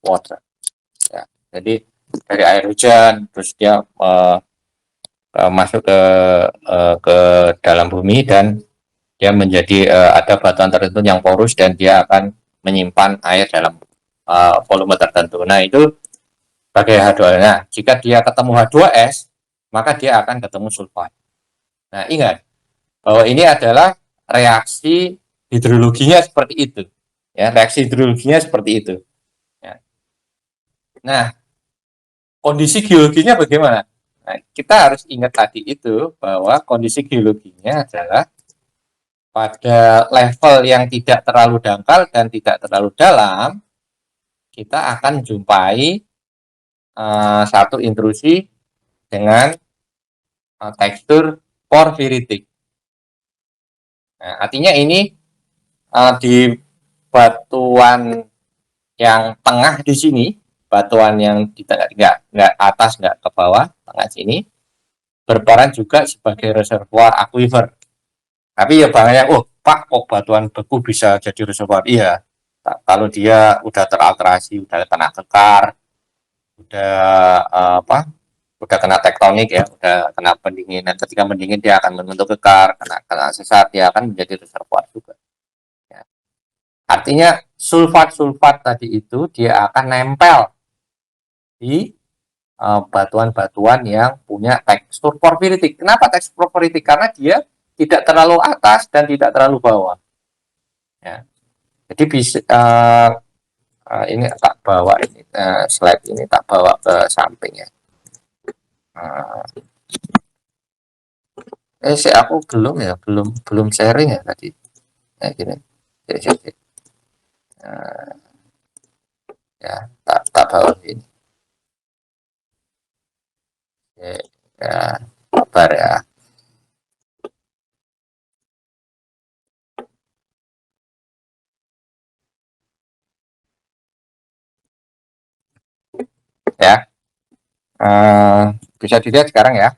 water, ya. Jadi dari air hujan terus dia masuk ke dalam bumi dan dia menjadi ada batuan tertentu yang porus dan dia akan menyimpan air dalam volume tertentu. Nah, itu sebagai H2O. Nah, jika dia ketemu H2S, maka dia akan ketemu sulfat. Nah, ingat bahwa ini adalah reaksi hidrologinya seperti itu, ya, reaksi hidrologinya seperti itu, ya. Nah, kondisi geologinya bagaimana? Nah, kita harus ingat tadi itu bahwa kondisi geologinya adalah pada level yang tidak terlalu dangkal dan tidak terlalu dalam, kita akan jumpai satu intrusi dengan tekstur porfiritik. Nah, artinya ini di batuan yang tengah di sini, batuan yang di tengah, nggak atas nggak ke bawah, tengah sini, berperan juga sebagai reservoir aquifer. Tapi ya bangnya, oh Pak, kok batuan beku bisa jadi reservoir? Iya, Kalau dia udah teralterasi, udah kena kekar, udah udah kena tektonik ya, udah kena pendinginan. Ketika mendingin dia akan membentuk kekar, kena sesat dia akan menjadi reservoir juga. Ya. Artinya sulfat tadi itu dia akan nempel di batuan-batuan yang punya tekstur porfiritik. Kenapa tekstur porfiritik? Karena dia tidak terlalu atas dan tidak terlalu bawah. Ya. Jadi bisa ini tak bawa ini slide ini tak bawa ke samping ya. Aku belum ya, belum sharing ya tadi. Ya gini. Jadi, ya tak bawa ini. Ya, kabar ya. Ya, bisa dilihat sekarang ya.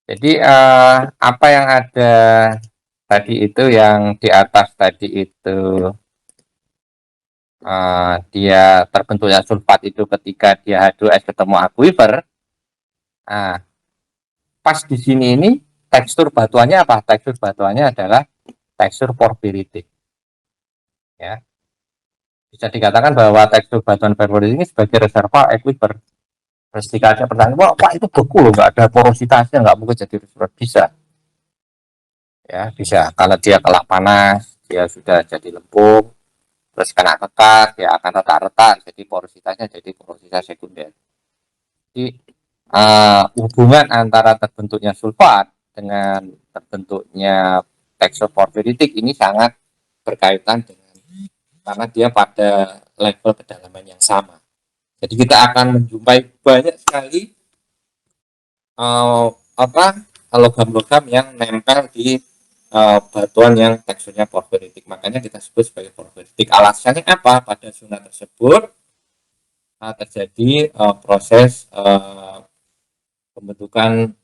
Jadi apa yang ada tadi itu yang di atas tadi itu dia terbentuknya sulfat itu ketika dia H2S ketemu akuifer. Nah, pas di sini ini tekstur batuannya apa? Tekstur batuannya adalah tekstur porfiritik. Ya, bisa dikatakan bahwa tekstur batuan porfiritik ini sebagai reservoir akuifer. Terus dikasih pertanyaan, wah itu beku loh, nggak ada porositasnya, nggak mungkin jadi reservoir. Bisa, ya bisa. Kalau dia kelak panas, dia sudah jadi lempung, terus kena kekar, dia akan retak-retak, jadi porositasnya jadi porositas sekunder. Jadi hubungan antara terbentuknya sulfat dengan terbentuknya tekstur porfiritik ini sangat berkaitan dengan karena dia pada level kedalaman yang sama. Jadi kita akan menjumpai banyak sekali logam-logam yang nempel di batuan yang teksturnya porfiritik. Makanya kita sebut sebagai porfiritik. Alasannya apa? Pada zona tersebut terjadi proses pembentukan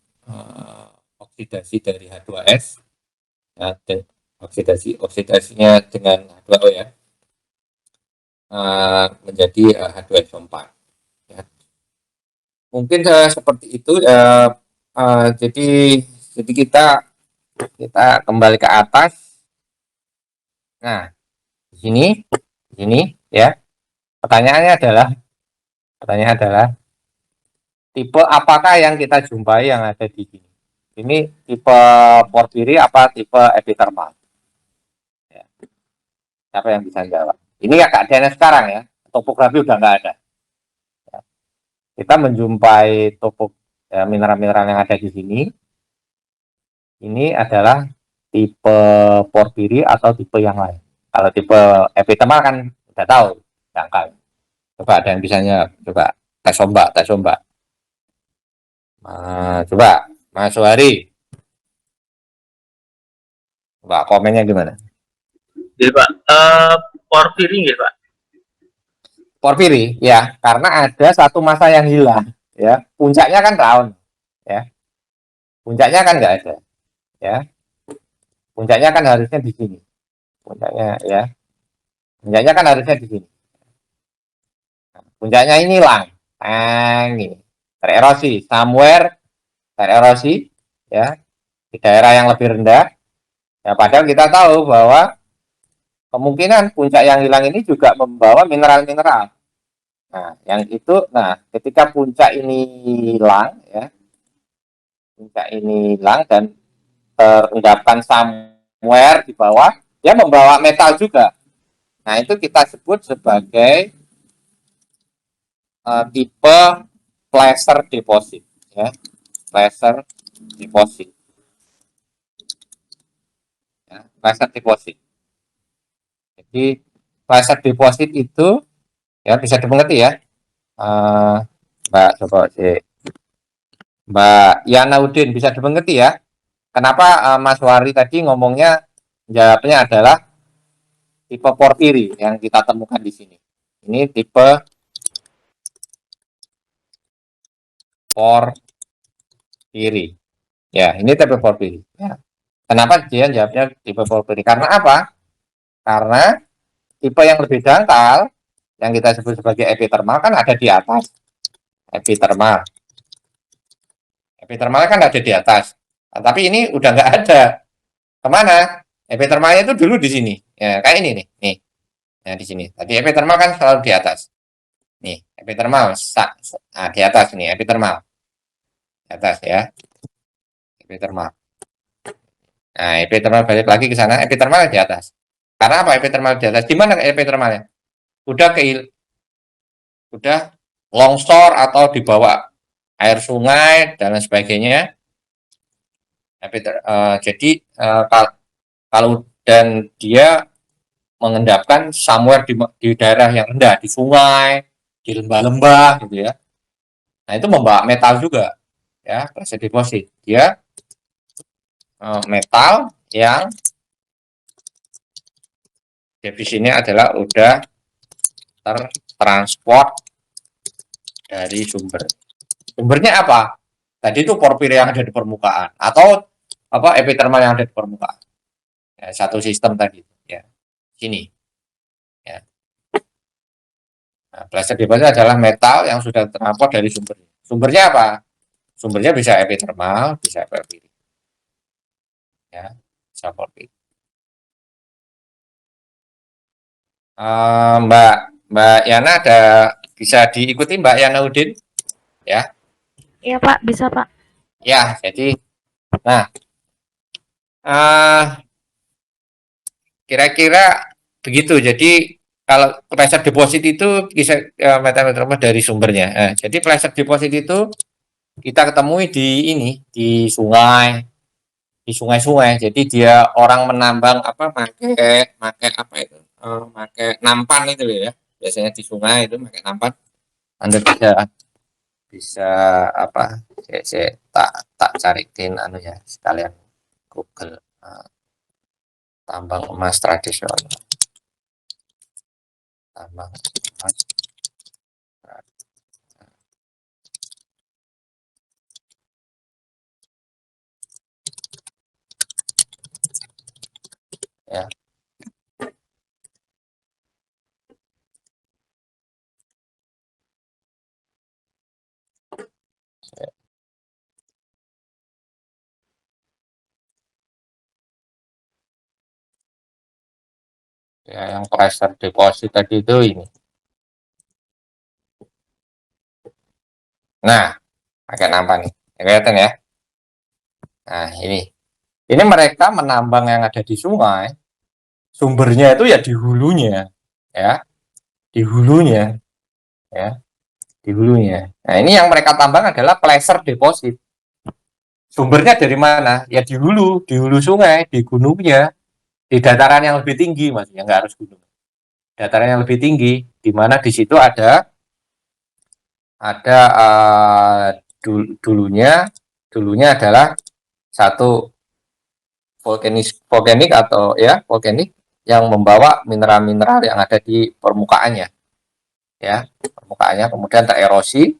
oksidasi dari H2S ya, dan oksidasinya dengan H2O ya menjadi H2SO4 ya. Mungkin seperti itu jadi kita kembali ke atas. Nah, di sini ya. Pertanyaannya adalah tipe apakah yang kita jumpai yang ada di sini? Ini tipe porfiri apa tipe epithermal? Ya. Siapa yang bisa jawab? Ini ya keadaannya sekarang ya. Topografi udah nggak ada. Ya. Kita menjumpai mineral-mineral yang ada di sini. Ini adalah tipe porfiri atau tipe yang lain. Kalau tipe epithermal kan udah tahu dangkal. Coba ada yang bisa jawab. Coba tes ombak. Coba Mas Suhari. Coba komennya gimana? Jadi Pak, porfiri nggih Pak? Porfiri ya, karena ada satu masa yang hilang ya. Puncaknya kan round ya. Puncaknya kan nggak ada ya. Puncaknya kan harusnya di sini. Puncaknya ya. Puncaknya kan harusnya di sini. Nah, puncaknya ini hilang. Ini tererosi somewhere, tererosi ya di daerah yang lebih rendah. Ya padahal kita tahu bahwa kemungkinan puncak yang hilang ini juga membawa mineral-mineral. Nah, yang itu, ketika puncak ini hilang, ya, puncak ini hilang dan terendapkan somewhere di bawah, dia membawa metal juga. Nah, itu kita sebut sebagai tipe placer deposit, ya, placer deposit, ya, placer deposit. Jadi placer deposit itu, ya bisa dimengerti ya, Mbak coba Mbak Yanaudin bisa dimengerti ya. Kenapa Mas Wari tadi ngomongnya jawabnya adalah tipe porfiri yang kita temukan di sini. Ini tipe porfiri. Ya, ini tipe porfiri. Ya. Kenapa dia jawabnya tipe porfiri? Karena apa? Karena tipe yang lebih dangkal yang kita sebut sebagai epithermal kan ada di atas. Epithermal kan ada di atas. Nah, tapi ini udah nggak ada. Kemana? Epithermalnya itu dulu di sini. Ya, kayak ini nih. Nih. Nah, di sini. Tadi epithermal kan selalu di atas. Nih, epithermal. Nah, di atas nih, epithermal. Di atas ya. Epithermal. Nah, epithermal balik lagi ke sana. Epithermal di atas. Karena apa epithermal di atas? Gimana epithermalnya? Udah longsor atau dibawa air sungai dan lain sebagainya. Jadi kalau dan dia mengendapkan somewhere di daerah yang rendah, di sungai, di lembah-lembah gitu ya. Nah, itu membawa metal juga ya, pressure deposit. Dia metal yang defisitnya adalah udah tertransport dari sumber. Sumbernya apa? Tadi itu porfir yang ada di permukaan atau apa epithermal yang ada di permukaan. Ya, satu sistem tadi ya. Sini. Ya. Nah, pressure deposit adalah metal yang sudah tertransport dari sumbernya. Sumbernya apa? Sumbernya bisa epithermal, bisa porfir. Ya, bisa porfir. Mbak Yana ada bisa diikuti Mbak Yana Udin ya? Iya Pak, bisa Pak. Ya, jadi nah kira-kira begitu. Jadi kalau pressure deposit itu bisa metal-metal dari sumbernya. Nah, jadi pressure deposit itu kita ketemui di sungai, di sungai-sungai. Jadi dia orang menambang apa pakai apa itu? Pakai nampan itu ya. Biasanya di sungai itu pakai nampan. Anda bisa apa? Saya tak cariin anu ya sekalian Google tambang emas tradisional. Tambang emas ya. Ya, yang pressure deposit tadi itu ini. Nah, pakai nampan nih. Kelihatan ya? Nah, ini. Ini mereka menambang yang ada di sungai. Sumbernya itu ya di hulunya, ya. Di hulunya, ya. Di hulunya. Nah, ini yang mereka tambang adalah pressure deposit. Sumbernya dari mana? Ya di hulu sungai, di gunungnya, di dataran yang lebih tinggi, Mas. Ya nggak harus gunung. Dataran yang lebih tinggi, di mana di situ ada dulunya adalah satu volkanik atau ya volkanik yang membawa mineral-mineral yang ada di permukaannya, ya permukaannya kemudian tererosi,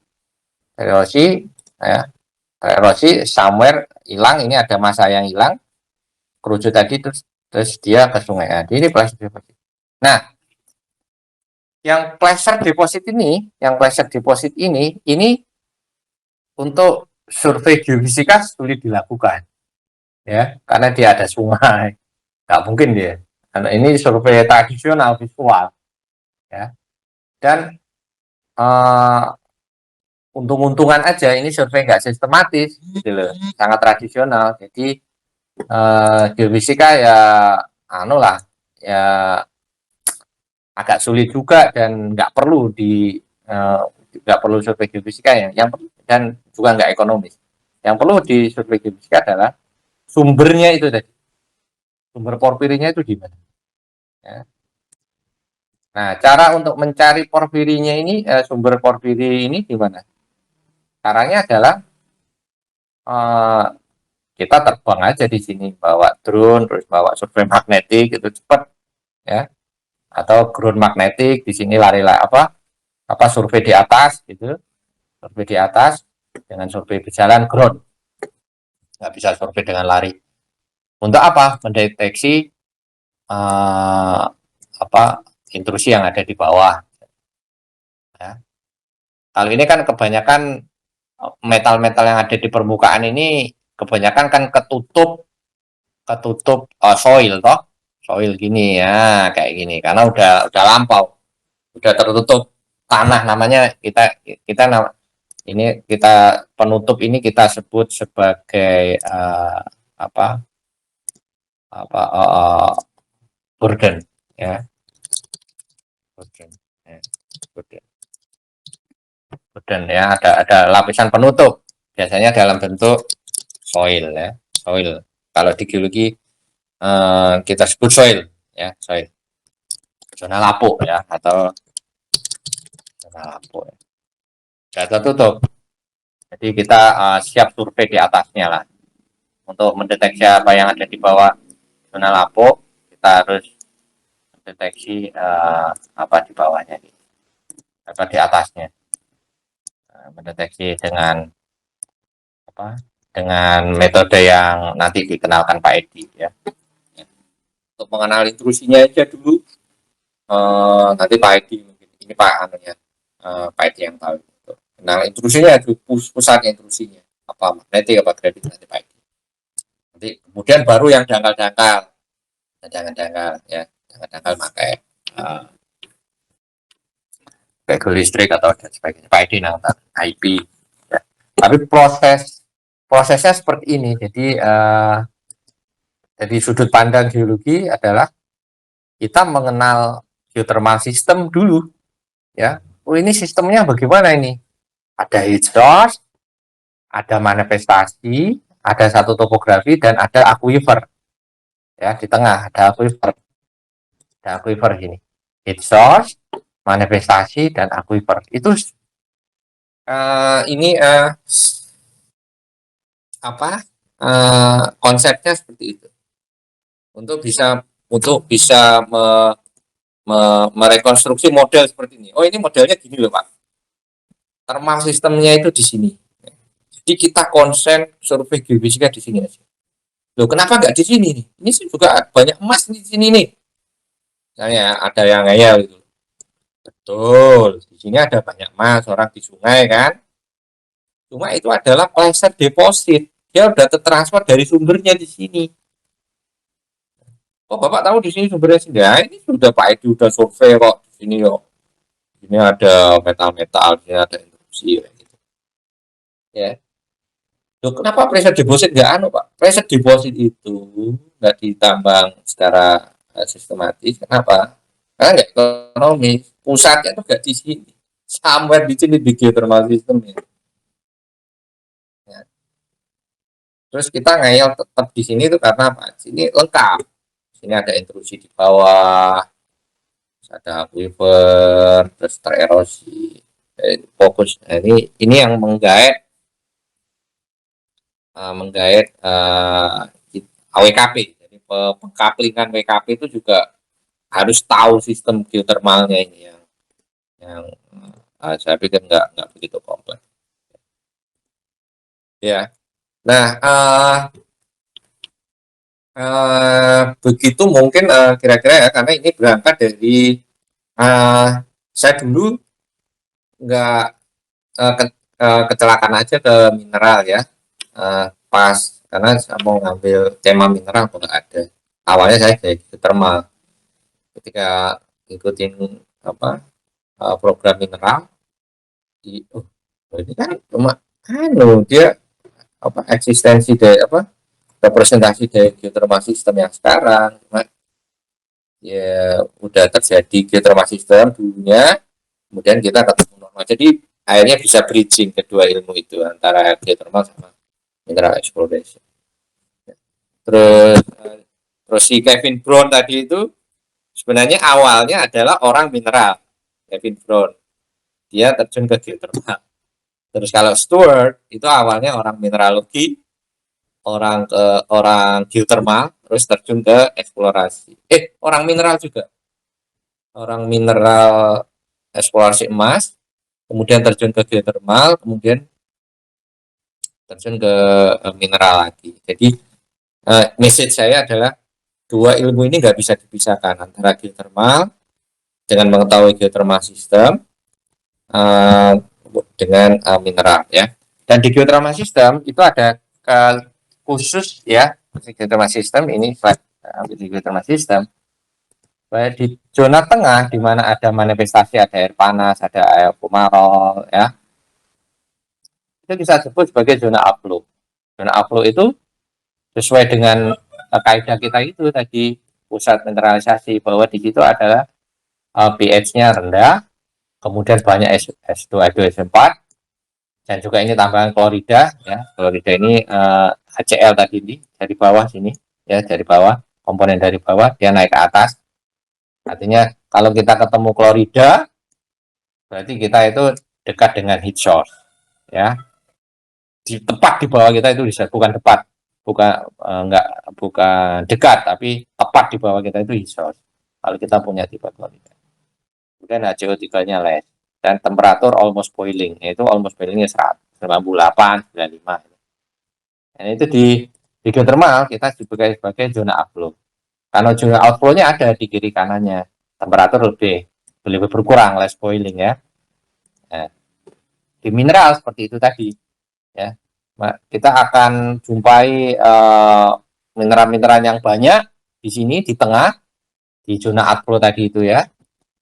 ya tererosi somewhere hilang, ini ada massa yang hilang, kerucut tadi terus dia ke sungai. Nah, ini pressure deposit. Nah, yang pressure deposit ini untuk survei geofisika sulit dilakukan, ya karena dia ada sungai, nggak mungkin dia. Karena ini survei tradisional visual, ya dan untung-untungan aja ini survei nggak sistematis, gitu loh, sangat tradisional. Jadi geofisika ya, anu lah, ya agak sulit juga dan nggak perlu nggak perlu survei geofisika ya, dan juga nggak ekonomis. Yang perlu di survei geofisika adalah sumbernya itu tadi, sumber porfirinya itu di mana. Ya. Nah, cara untuk mencari porfirinya ini, sumber porfiri ini di mana? Caranya adalah kita terbang aja di sini, bawa drone, terus bawa survei magnetik itu cepat, ya. Atau ground magnetik di sini apa survei di atas gitu, survei di atas dengan survei berjalan ground, nggak bisa survei dengan lari. Untuk apa? Mendeteksi apa intrusi yang ada di bawah. Ya. Kalau ini kan kebanyakan metal-metal yang ada di permukaan ini kebanyakan kan ketutup soil toh, soil gini ya, kayak gini karena udah lampau, udah tertutup tanah, namanya ini kita penutup ini kita sebut sebagai apa burden ya, burden ya, burden ya, ada lapisan penutup biasanya dalam bentuk soil ya, soil kalau di geologi kita sebut soil ya, soil zona lapuk ya, atau zona lapuk ya. Sudah tertutup, jadi kita siap survei di atasnya lah untuk mendeteksi apa yang ada di bawah zona lapuk. Kita harus mendeteksi apa di bawahnya, apa di atasnya, mendeteksi dengan apa, dengan metode yang nanti dikenalkan Pak Edi ya. Untuk mengenal intrusinya aja dulu, nanti Pak Edi mungkin, ini Pak anunya, Pak Edi yang tahu. Kenal intrusinya, pusatnya intrusinya apa, magnetik apa gradit, nanti Pak Edi. Nanti kemudian baru yang dangkal-dangkal ya, dangkal pakai kabel listrik atau dan sebagainya, Pak Edi nanti IP ya. Tapi prosesnya seperti ini. Jadi sudut pandang geologi adalah kita mengenal geothermal system dulu ya. Oh, ini sistemnya bagaimana ini? Ada heat source, ada manifestasi, ada satu topografi, dan ada aquifer ya, di tengah ada aquifer gini, heat source, manifestasi, dan aquifer. Itu ini apa konsepnya seperti itu, untuk bisa merekonstruksi model seperti ini. Oh, ini modelnya gini loh Pak, thermal sistemnya itu di sini. Jadi kita konsen survei geofisika di sini aja. Loh, kenapa nggak di sini nih? Ini sih juga banyak emas di sini nih. Misalnya ada yang ngeyel gitu. Betul, di sini ada banyak emas, orang di sungai kan. Cuma itu adalah placer deposit. Dia udah tertransfer dari sumbernya di sini. Oh, Bapak tahu di sini sumbernya sih? Ya, ini sudah Pak Edi udah survei kok di sini kok. Ini ada metal-metal, ini ada intrusi gitu. Ya. Loh, kenapa pressure deposit nggak Pak? Pressure deposit itu nggak ditambang secara sistematis. Kenapa? Karena nggak ekonomis. Pusatnya tuh nggak di sini. Somewhere di sini di geothermal system ya. Terus kita ngeyel tetap di sini itu karena apa? Sini lengkap. Sini ada intrusi di bawah, ada aquifer, terus tererosi. Fokus. Nah, ini yang menggait AWKP. Jadi pengkaplingan WKP itu juga harus tahu sistem geothermalnya ini yang saya pikir nggak begitu kompleks. Ya, nah begitu mungkin kira-kira ya, karena ini berangkat dari saya dulu nggak kecelakaan aja ke mineral ya. Pas karena saya mau ngambil tema mineral kok nggak ada. Awalnya saya kayak geothermal, ketika ikutin apa program mineral ini kan cuma dia apa eksistensi dari apa representasi dari geothermal system yang sekarang, cuma ya udah terjadi geothermal system dulunya, kemudian kita ketemu normal, jadi akhirnya bisa bridging kedua ilmu itu antara geothermal sama mineral exploration. Terus si Kevin Brown tadi itu sebenarnya awalnya adalah orang mineral. Kevin Brown dia terjun ke geothermal. Terus kalau Stewart itu awalnya orang mineralogi, orang geothermal, terus terjun ke eksplorasi. Orang mineral juga, orang mineral eksplorasi emas, kemudian terjun ke geothermal, kemudian terjun ke mineral lagi. Jadi message saya adalah dua ilmu ini nggak bisa dipisahkan, antara geothermal dengan mengetahui geothermal system dengan mineral ya. Dan di geothermal system itu ada khusus ya, geothermal system ini di geothermal system baik di zona tengah di mana ada manifestasi, ada air panas, ada air kemarau ya, itu bisa disebut sebagai zona upflow. Zona upflow itu sesuai dengan kaidah kita itu tadi, pusat mineralisasi, bahwa di situ adalah pH-nya rendah, kemudian banyak S2, S4, dan juga ini tambahan klorida ya. Klorida ini HCl tadi ini dari bawah sini ya, dari bawah, komponen dari bawah dia naik ke atas. Artinya kalau kita ketemu klorida berarti kita itu dekat dengan heat source ya. Tepat di bawah kita itu bisa, bukan tepat, bukan dekat, tapi tepat di bawah kita itu heat source kalau kita punya tipe klorida. Kemudian HCO3-nya less dan temperatur almost boiling, yaitu almost boilingnya 198, 95. Dan itu di geothermal kita sebagai zona upflow. Karena zona outflow-nya ada di kiri kanannya, temperatur lebih berkurang, less boiling ya. Nah, di mineral seperti itu tadi ya. Kita akan jumpai mineral-mineral yang banyak di sini di tengah, di zona outflow tadi itu ya.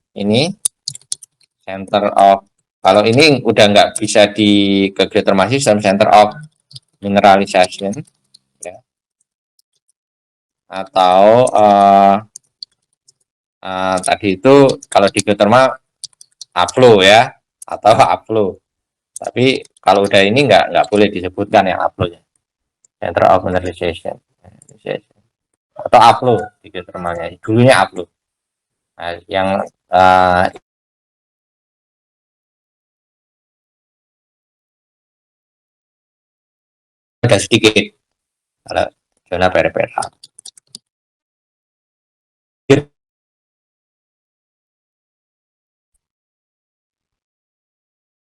Ini center of, kalau ini udah nggak bisa di geothermal system, center of mineralization ya. Atau tadi itu kalau di geothermal upflow ya, atau upflow. Tapi kalau udah ini nggak boleh disebutkan yang upflow-nya, center of mineralization atau upflow di geothermalnya. Dulunya upflow. Nah, yang ada sedikit kalau zona peripheral.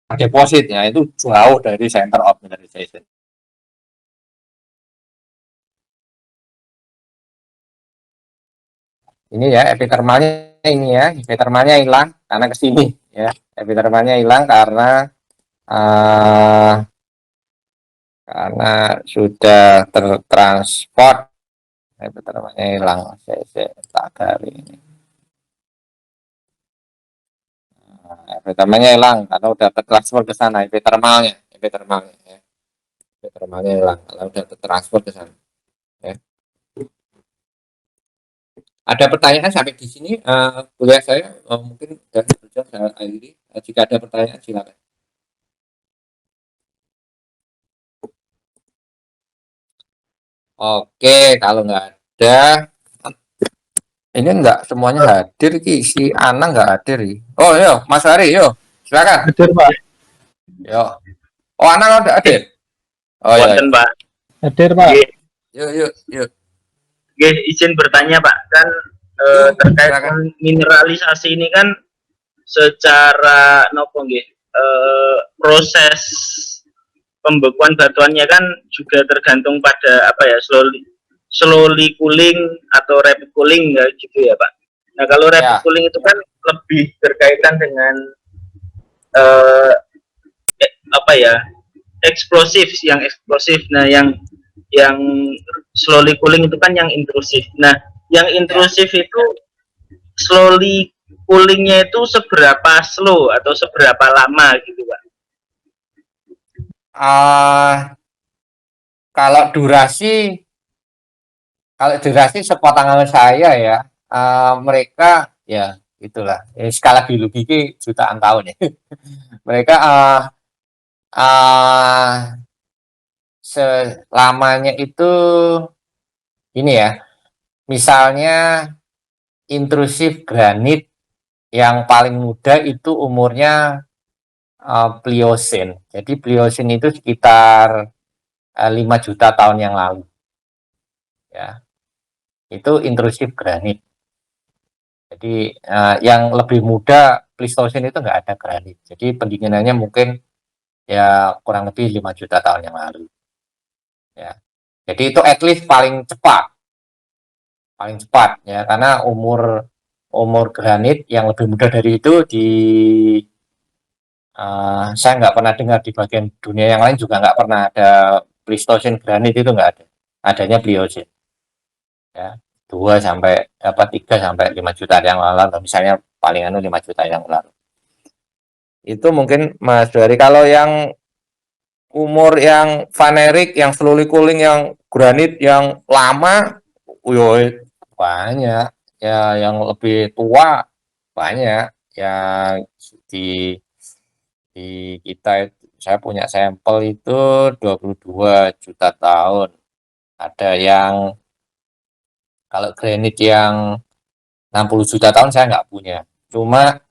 Depositnya itu jauh dari center of mineralization. Ini ya epitermalnya, ini ya epitermalnya hilang karena kesini ya, epitermalnya hilang karena sudah tertransport, epitermalnya hilang. Saya tak gali ini. Epitermalnya hilang karena udah tertransfer ke sana, epitermalnya ya. Epitermalnya hilang kalau udah tertransfer ke sana ya. Ada pertanyaan sampai di sini, kuliah saya mungkin dari berjam saya akhiri. Jika ada pertanyaan silakan. Oke, kalau nggak ada, ini nggak semuanya hadir, si Ana nggak hadir. Oh, yo, Mas Hari, yo, silakan. Hadir, Pak. Yo. Oh, Ana udah hadir. Oh ya. Wonten, Pak. Hadir, Pak. Yuk. Izin bertanya, Pak. Kan terkait mineralisasi ini kan secara proses pembekuan batuannya kan juga tergantung pada apa ya, slowly cooling atau rapid cooling ya gitu ya, Pak. Nah, kalau rapid cooling itu kan lebih berkaitan dengan eksplosif. Nah, yang slowly cooling itu kan yang intrusif. Nah, yang intrusif itu slowly coolingnya itu seberapa slow atau seberapa lama gitu, Pak? Kalau durasi sepengetahuan saya ya, mereka ya itulah skala biologi jutaan tahun ya. Mereka selamanya itu ini ya, misalnya intrusif granit yang paling muda itu umurnya Pliocene. Jadi Pliocene itu sekitar 5 juta tahun yang lalu ya, itu intrusif granit. Jadi yang lebih muda Pleistocene itu nggak ada granit, jadi pendinginannya mungkin ya kurang lebih 5 juta tahun yang lalu ya. Jadi itu at least paling cepat ya, karena umur umur granit yang lebih muda dari itu saya nggak pernah dengar di bagian dunia yang lain juga nggak pernah ada Pleistocene granit itu nggak ada. Adanya Pliocene. Ya, 3 sampai 5 juta yang lalu, misalnya paling 5 juta yang lalu. Itu mungkin Mas Dari. Kalau yang umur yang vanerik, yang slowly cooling, yang granit yang lama, woi banyak. Ya, yang lebih tua banyak. Yang di kita saya punya sampel itu 22 juta tahun. Ada yang kalau granit yang 60 juta tahun saya nggak punya. Cuma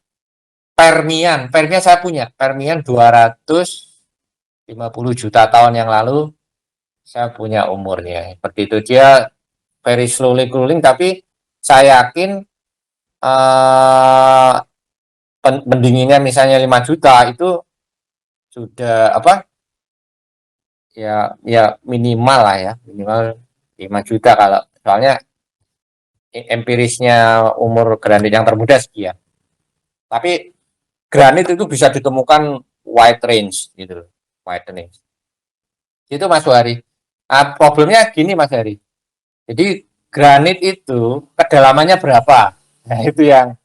Permian saya punya. Permian 250 juta tahun yang lalu saya punya umurnya. Seperti itu, dia very slowly cooling, tapi saya yakin pendinginnya misalnya 5 juta itu sudah ya minimal lah ya, minimal 5 juta kalau soalnya empirisnya umur granit yang termuda sekian. Tapi granit itu bisa ditemukan wide range gitu loh, wide range. Itu Mas Wari. Problemnya gini Mas Hari. Jadi granit itu kedalamannya berapa? Nah, itu yang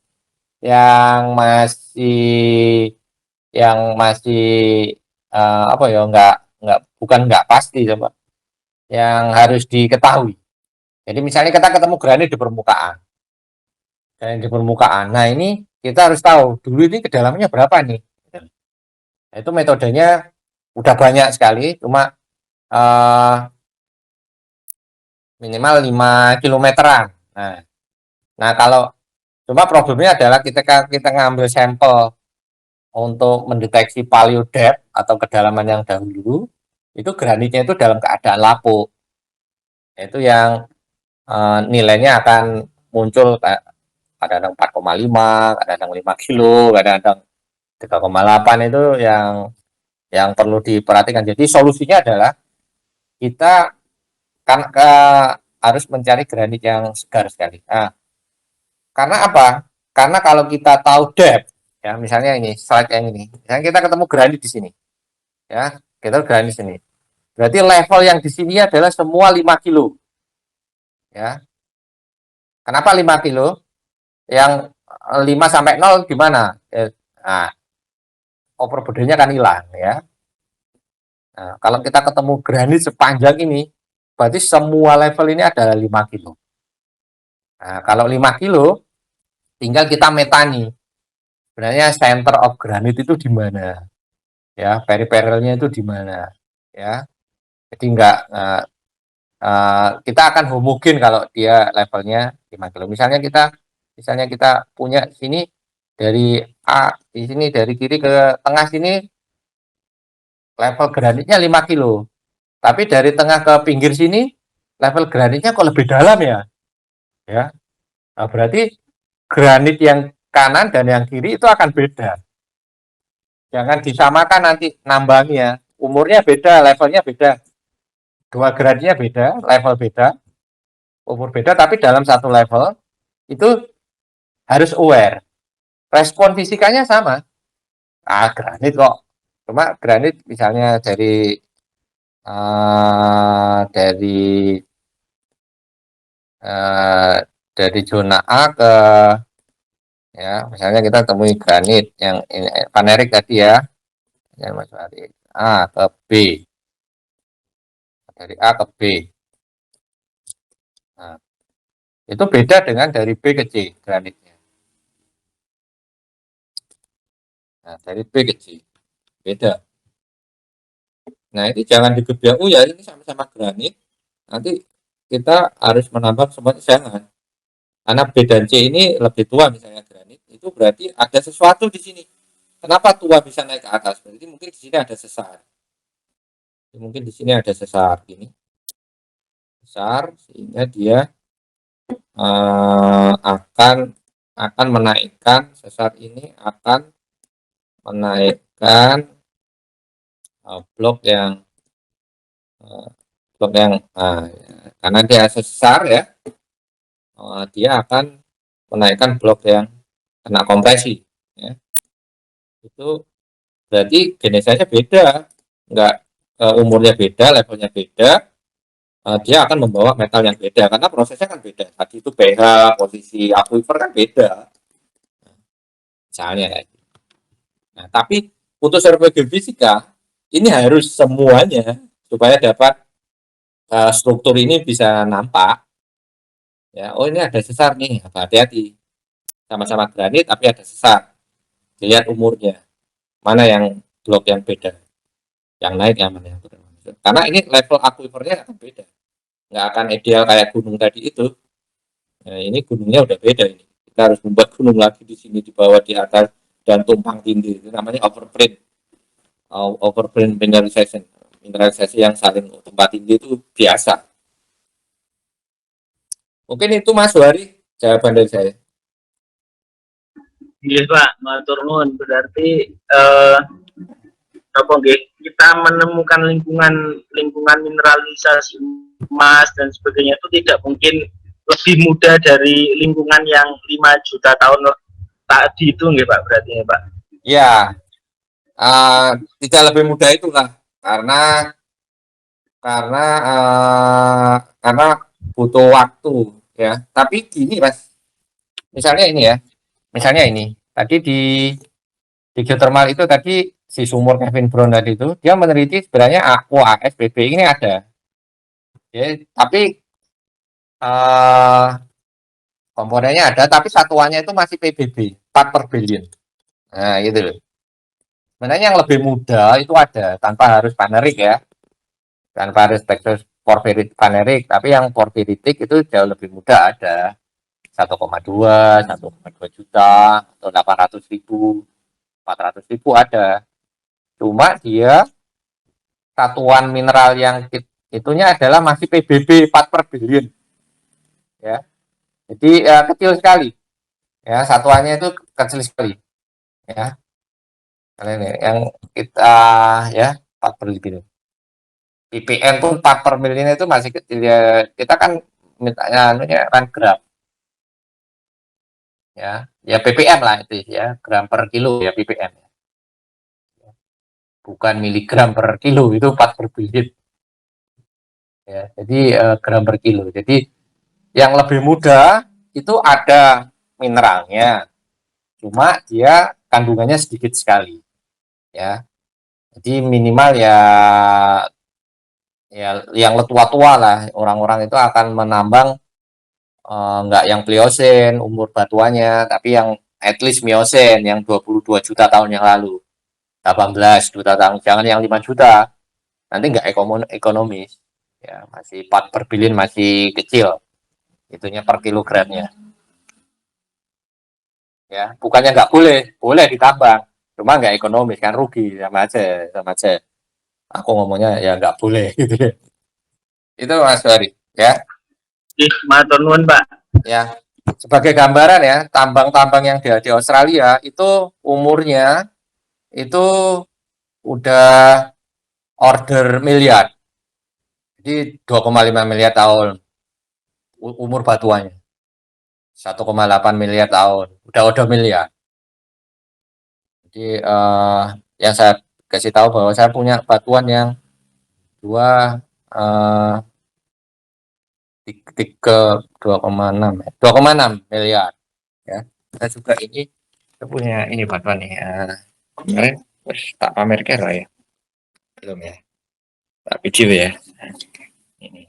masih bukan nggak pasti coba. Yang harus diketahui. Jadi misalnya kita ketemu granit di permukaan. Nah, ini kita harus tahu dulu ini kedalamannya berapa nih. Nah, itu metodenya udah banyak sekali, cuma minimal 5 kilometeran. Nah, kalau cuma problemnya adalah kita ngambil sampel untuk mendeteksi paleo depth atau kedalaman yang dahulu, itu granitnya itu dalam keadaan lapuk. Itu yang nilainya akan muncul kadang-kadang 4,5, kadang-kadang 5 kilo, kadang-kadang 3,8. Itu yang perlu diperhatikan. Jadi solusinya adalah kita kan harus mencari granit yang segar sekali. Karena apa? Karena kalau kita tahu depth, ya misalnya ini slide yang ini, misalnya kita ketemu granit di sini, ya kita granit di sini. Berarti level yang di sini adalah semua 5 kilo, ya. Kenapa 5 kilo? Yang 5 sampai 0 gimana? Nah, overbody-nya kan hilang, ya. Nah, kalau kita ketemu granit sepanjang ini, berarti semua level ini adalah 5 kilo. Nah, kalau 5 kilo, tinggal kita metani. Sebenarnya center of granite itu di mana? Ya, periferalnya itu di mana? Ya, jadi kita akan homogen kalau dia levelnya 5 kilo. Misalnya kita punya sini dari A, di sini dari kiri ke tengah sini level granitnya 5 kilo. Tapi dari tengah ke pinggir sini level granitnya kok lebih dalam ya? Ya. Nah, berarti granit yang kanan dan yang kiri itu akan beda. Jangan disamakan nanti nambangnya. Umurnya beda, levelnya beda. Dua granitnya beda, level beda, umur beda, tapi dalam satu level itu harus aware. Respon fisikanya sama. Granit kok. Cuma granit misalnya dari zona A ke, ya misalnya kita temui granit yang ini, vanerik tadi ya, Mas Ari. A ke B, dari A ke B. Nah, itu beda dengan dari B ke C granitnya. Nah, dari B ke C beda. Nah, ini jangan digebiak, ya ini sama-sama granit. Nanti kita harus menambah semua, jangan. Karena B dan C ini lebih tua misalnya granit, itu berarti ada sesuatu di sini. Kenapa tua bisa naik ke atas? Berarti mungkin di sini ada sesar. Mungkin di sini ada sesar gini. Sesar sehingga dia akan menaikkan, sesar ini akan menaikkan blok yang karena dia sesar ya, dia akan menaikkan blok yang kena kompresi, ya. Itu berarti genesisnya beda, enggak umurnya beda, levelnya beda, dia akan membawa metal yang beda karena prosesnya kan beda. Tadi itu pH, posisi aquifer kan beda, misalnya kayak gitu. Nah, tapi untuk survei geofisika ini harus semuanya supaya dapat struktur ini bisa nampak. Ya, oh ini ada sesar nih, hati-hati. Sama-sama granit tapi ada sesar. Dilihat umurnya. Mana yang blok yang beda. Yang naik yang mana yang turun. Karena ini level aquifernya akan beda. Nggak akan ideal kayak gunung tadi itu. Nah, ini gunungnya udah beda ini. Kita harus membuat gunung lagi di sini, di bawah, di atas, dan tumpang tindih. Itu namanya overprint. Overprint mineralization. Mineralisasi yang saling tumpang tindih itu biasa. Mungkin itu Mas Wari jawaban dari saya. Iya Pak, matur nuwun. Berarti apa nggih, kita menemukan lingkungan mineralisasi emas dan sebagainya itu tidak mungkin lebih mudah dari lingkungan yang 5 juta tahun tadi itu nggih Pak, berarti ya Pak. Ya, tidak lebih mudah itulah karena karena butuh waktu, ya. Tapi gini Mas, misalnya ini ya, misalnya ini tadi di geothermal itu tadi si sumur Kevin Brown tadi itu dia meneliti sebenarnya aqua SPB ini ada, ya, tapi komponennya ada tapi satuannya itu masih PBB 4 per billion. Nah gitu loh. Sebenarnya yang lebih mudah itu ada tanpa harus panerik ya, tanpa harus porphyritic panerik, tapi yang porphyritic itu jauh lebih mudah, ada 1,2 juta atau 800.000 400.000 ada. Cuma dia satuan mineral yang itunya adalah masih PBB 4 per billion, ya. Jadi kecil sekali, ya, satuannya itu kecil sekali, ya. Ini yang kita ya 4 per billion. ppm pun 4 per million itu masih kecil ya. Kita kan mintanya anunya kan gram, ya, ya ppm lah itu ya, gram per kilo ya ppm, bukan miligram per kilo, itu 4 per billion, ya. Jadi gram per kilo. Jadi yang lebih mudah itu ada mineralnya, cuma dia kandungannya sedikit sekali, ya. Jadi minimal ya yang tua-tua lah, orang-orang itu akan menambang nggak yang Pliocene umur batuannya, tapi yang at least Miocene yang 22 juta tahun yang lalu, 18 juta tahun, jangan yang 5 juta, nanti nggak ekonomis, ya, masih 4 per billion masih kecil, itunya per kilogramnya, ya, bukannya nggak boleh ditambang, cuma nggak ekonomis kan, rugi, sama aja, aku ngomongnya ya nggak boleh gitu ya. Itu Mas Wari, ya. Matur nuwun Pak. Ya, sebagai gambaran ya, tambang-tambang yang di Australia itu umurnya itu udah order miliar. Jadi 2,5 miliar tahun umur batuannya. 1,8 miliar tahun. Udah miliar. Jadi yang saya kasih tahu bahwa saya punya batuan yang dua tiga 2,6 miliar, ya. Saya juga ini saya punya ini batuan nih. Kemarin tak pamerkan lah ya, belum ya, tak video ya ini,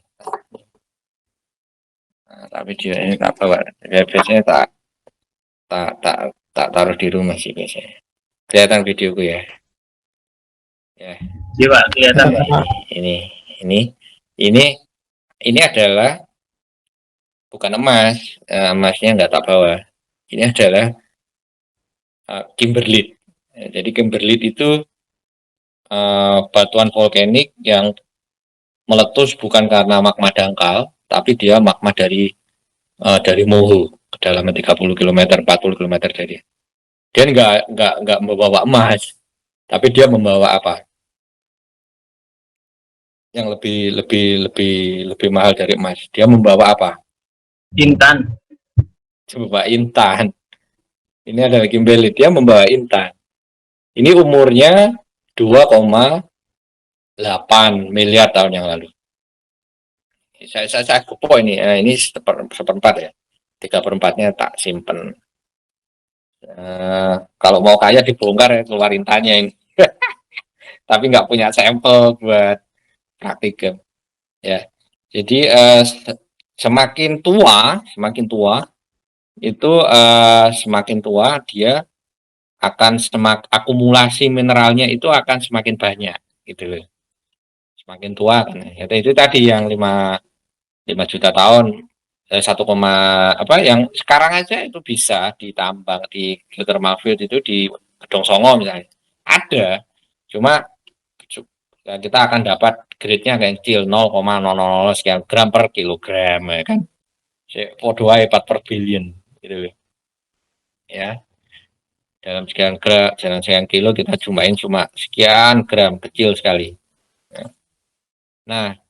tak video ini tak bawa ya, biasanya tak tak tak tak taruh di rumah sih biasanya. Kelihatan videoku ya, ya. Iya Pak, kelihatan Pak. ini ini ini ini adalah bukan emas, emasnya nggak tak bawa, ini adalah kimberlite. Jadi kimberlite itu batuan volkanik yang meletus bukan karena magma dangkal, tapi dia magma dari Moho, kedalaman 30 km, 40 km dari. Dia nggak membawa emas, tapi dia membawa apa? Yang lebih mahal dari emas. Dia membawa apa? Intan. Coba intan. Ini adalah Kimberly, dia membawa intan. Ini umurnya 2,8 miliar tahun yang lalu. Saya kupo ini. Ini seperempat ya. 3/4-nya tak simpen. Kalau mau kaya dibongkar ya, keluar intannya ini. Tapi nggak punya sampel buat praktikum. Ya. Jadi semakin tua itu semakin tua dia akan akumulasi mineralnya itu akan semakin banyak gitu loh. Semakin tua kan. Itu tadi yang 5 juta tahun 1, apa yang sekarang aja itu bisa ditambang di geothermal field itu di Gedong Songo misalnya. Ada. Cuma kita akan dapat grade-nya kayak kecil 0,000 sekian gram per kilogram ya kan. Podo ae 4 per billion gitu loh. Ya. Dalam sekian kilo kita jumain cuma sekian gram, kecil sekali. Nah,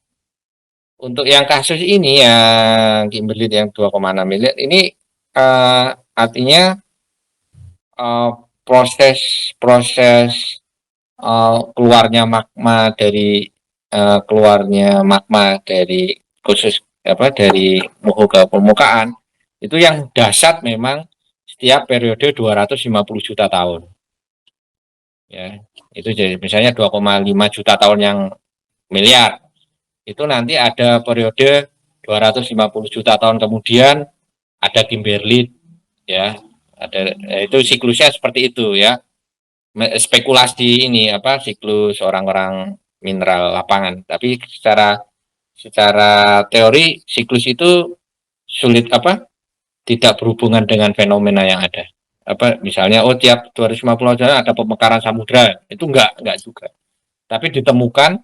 untuk yang kasus ini yang Kimberly yang 2,6 miliar ini artinya proses keluarnya magma dari khusus dari muhu ke permukaan itu yang dahsyat memang setiap periode 250 juta tahun. Ya, itu jadi misalnya 2,5 juta tahun yang miliar. Itu nanti ada periode 250 juta tahun kemudian ada Kimberly ya. Itu siklusnya seperti itu ya. Spekulasi ini siklus orang-orang mineral lapangan. Tapi secara teori siklus itu sulit tidak berhubungan dengan fenomena yang ada. Misalnya tiap 250 tahun ada pemekaran samudra, itu enggak juga. Tapi ditemukan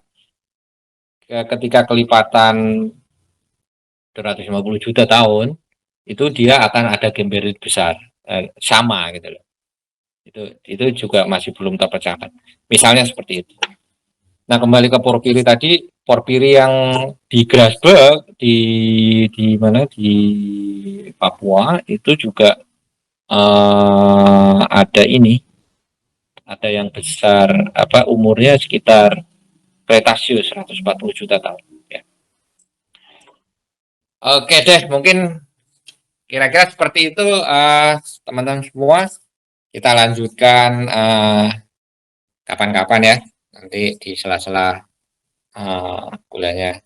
ketika kelipatan 250 juta tahun itu dia akan ada Kimberly besar sama gitu loh. Itu juga masih belum terpecahkan. Misalnya seperti itu. Nah, kembali ke porfiri tadi, porfiri yang di Grasberg di mana di Papua itu juga ada yang besar umurnya sekitar Kretasius 140 juta tahun ya. Oke deh, mungkin kira-kira seperti itu teman-teman semua. Kita lanjutkan kapan-kapan ya. Nanti di sela-sela kuliahnya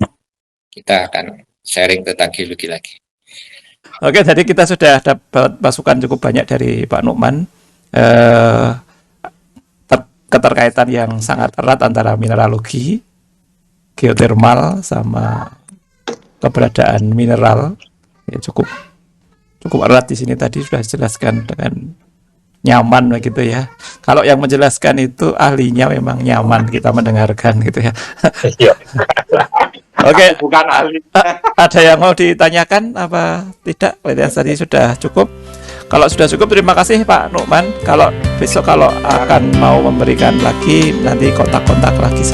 kita akan sharing tentang geologi lagi. Oke, jadi kita sudah dapat masukan cukup banyak dari Pak Nukman. Keterkaitan yang sangat erat antara mineralogi, geotermal, sama keberadaan mineral ya cukup erat di sini. Tadi sudah dijelaskan dengan nyaman begitu ya. Kalau yang menjelaskan itu ahlinya memang nyaman kita mendengarkan gitu ya. Oke, bukan ahli. Ada yang mau ditanyakan apa tidak? Tadi sudah cukup. Kalau sudah cukup, terima kasih Pak Nukman. Kalau besok akan mau memberikan lagi, nanti kontak-kontak lagi.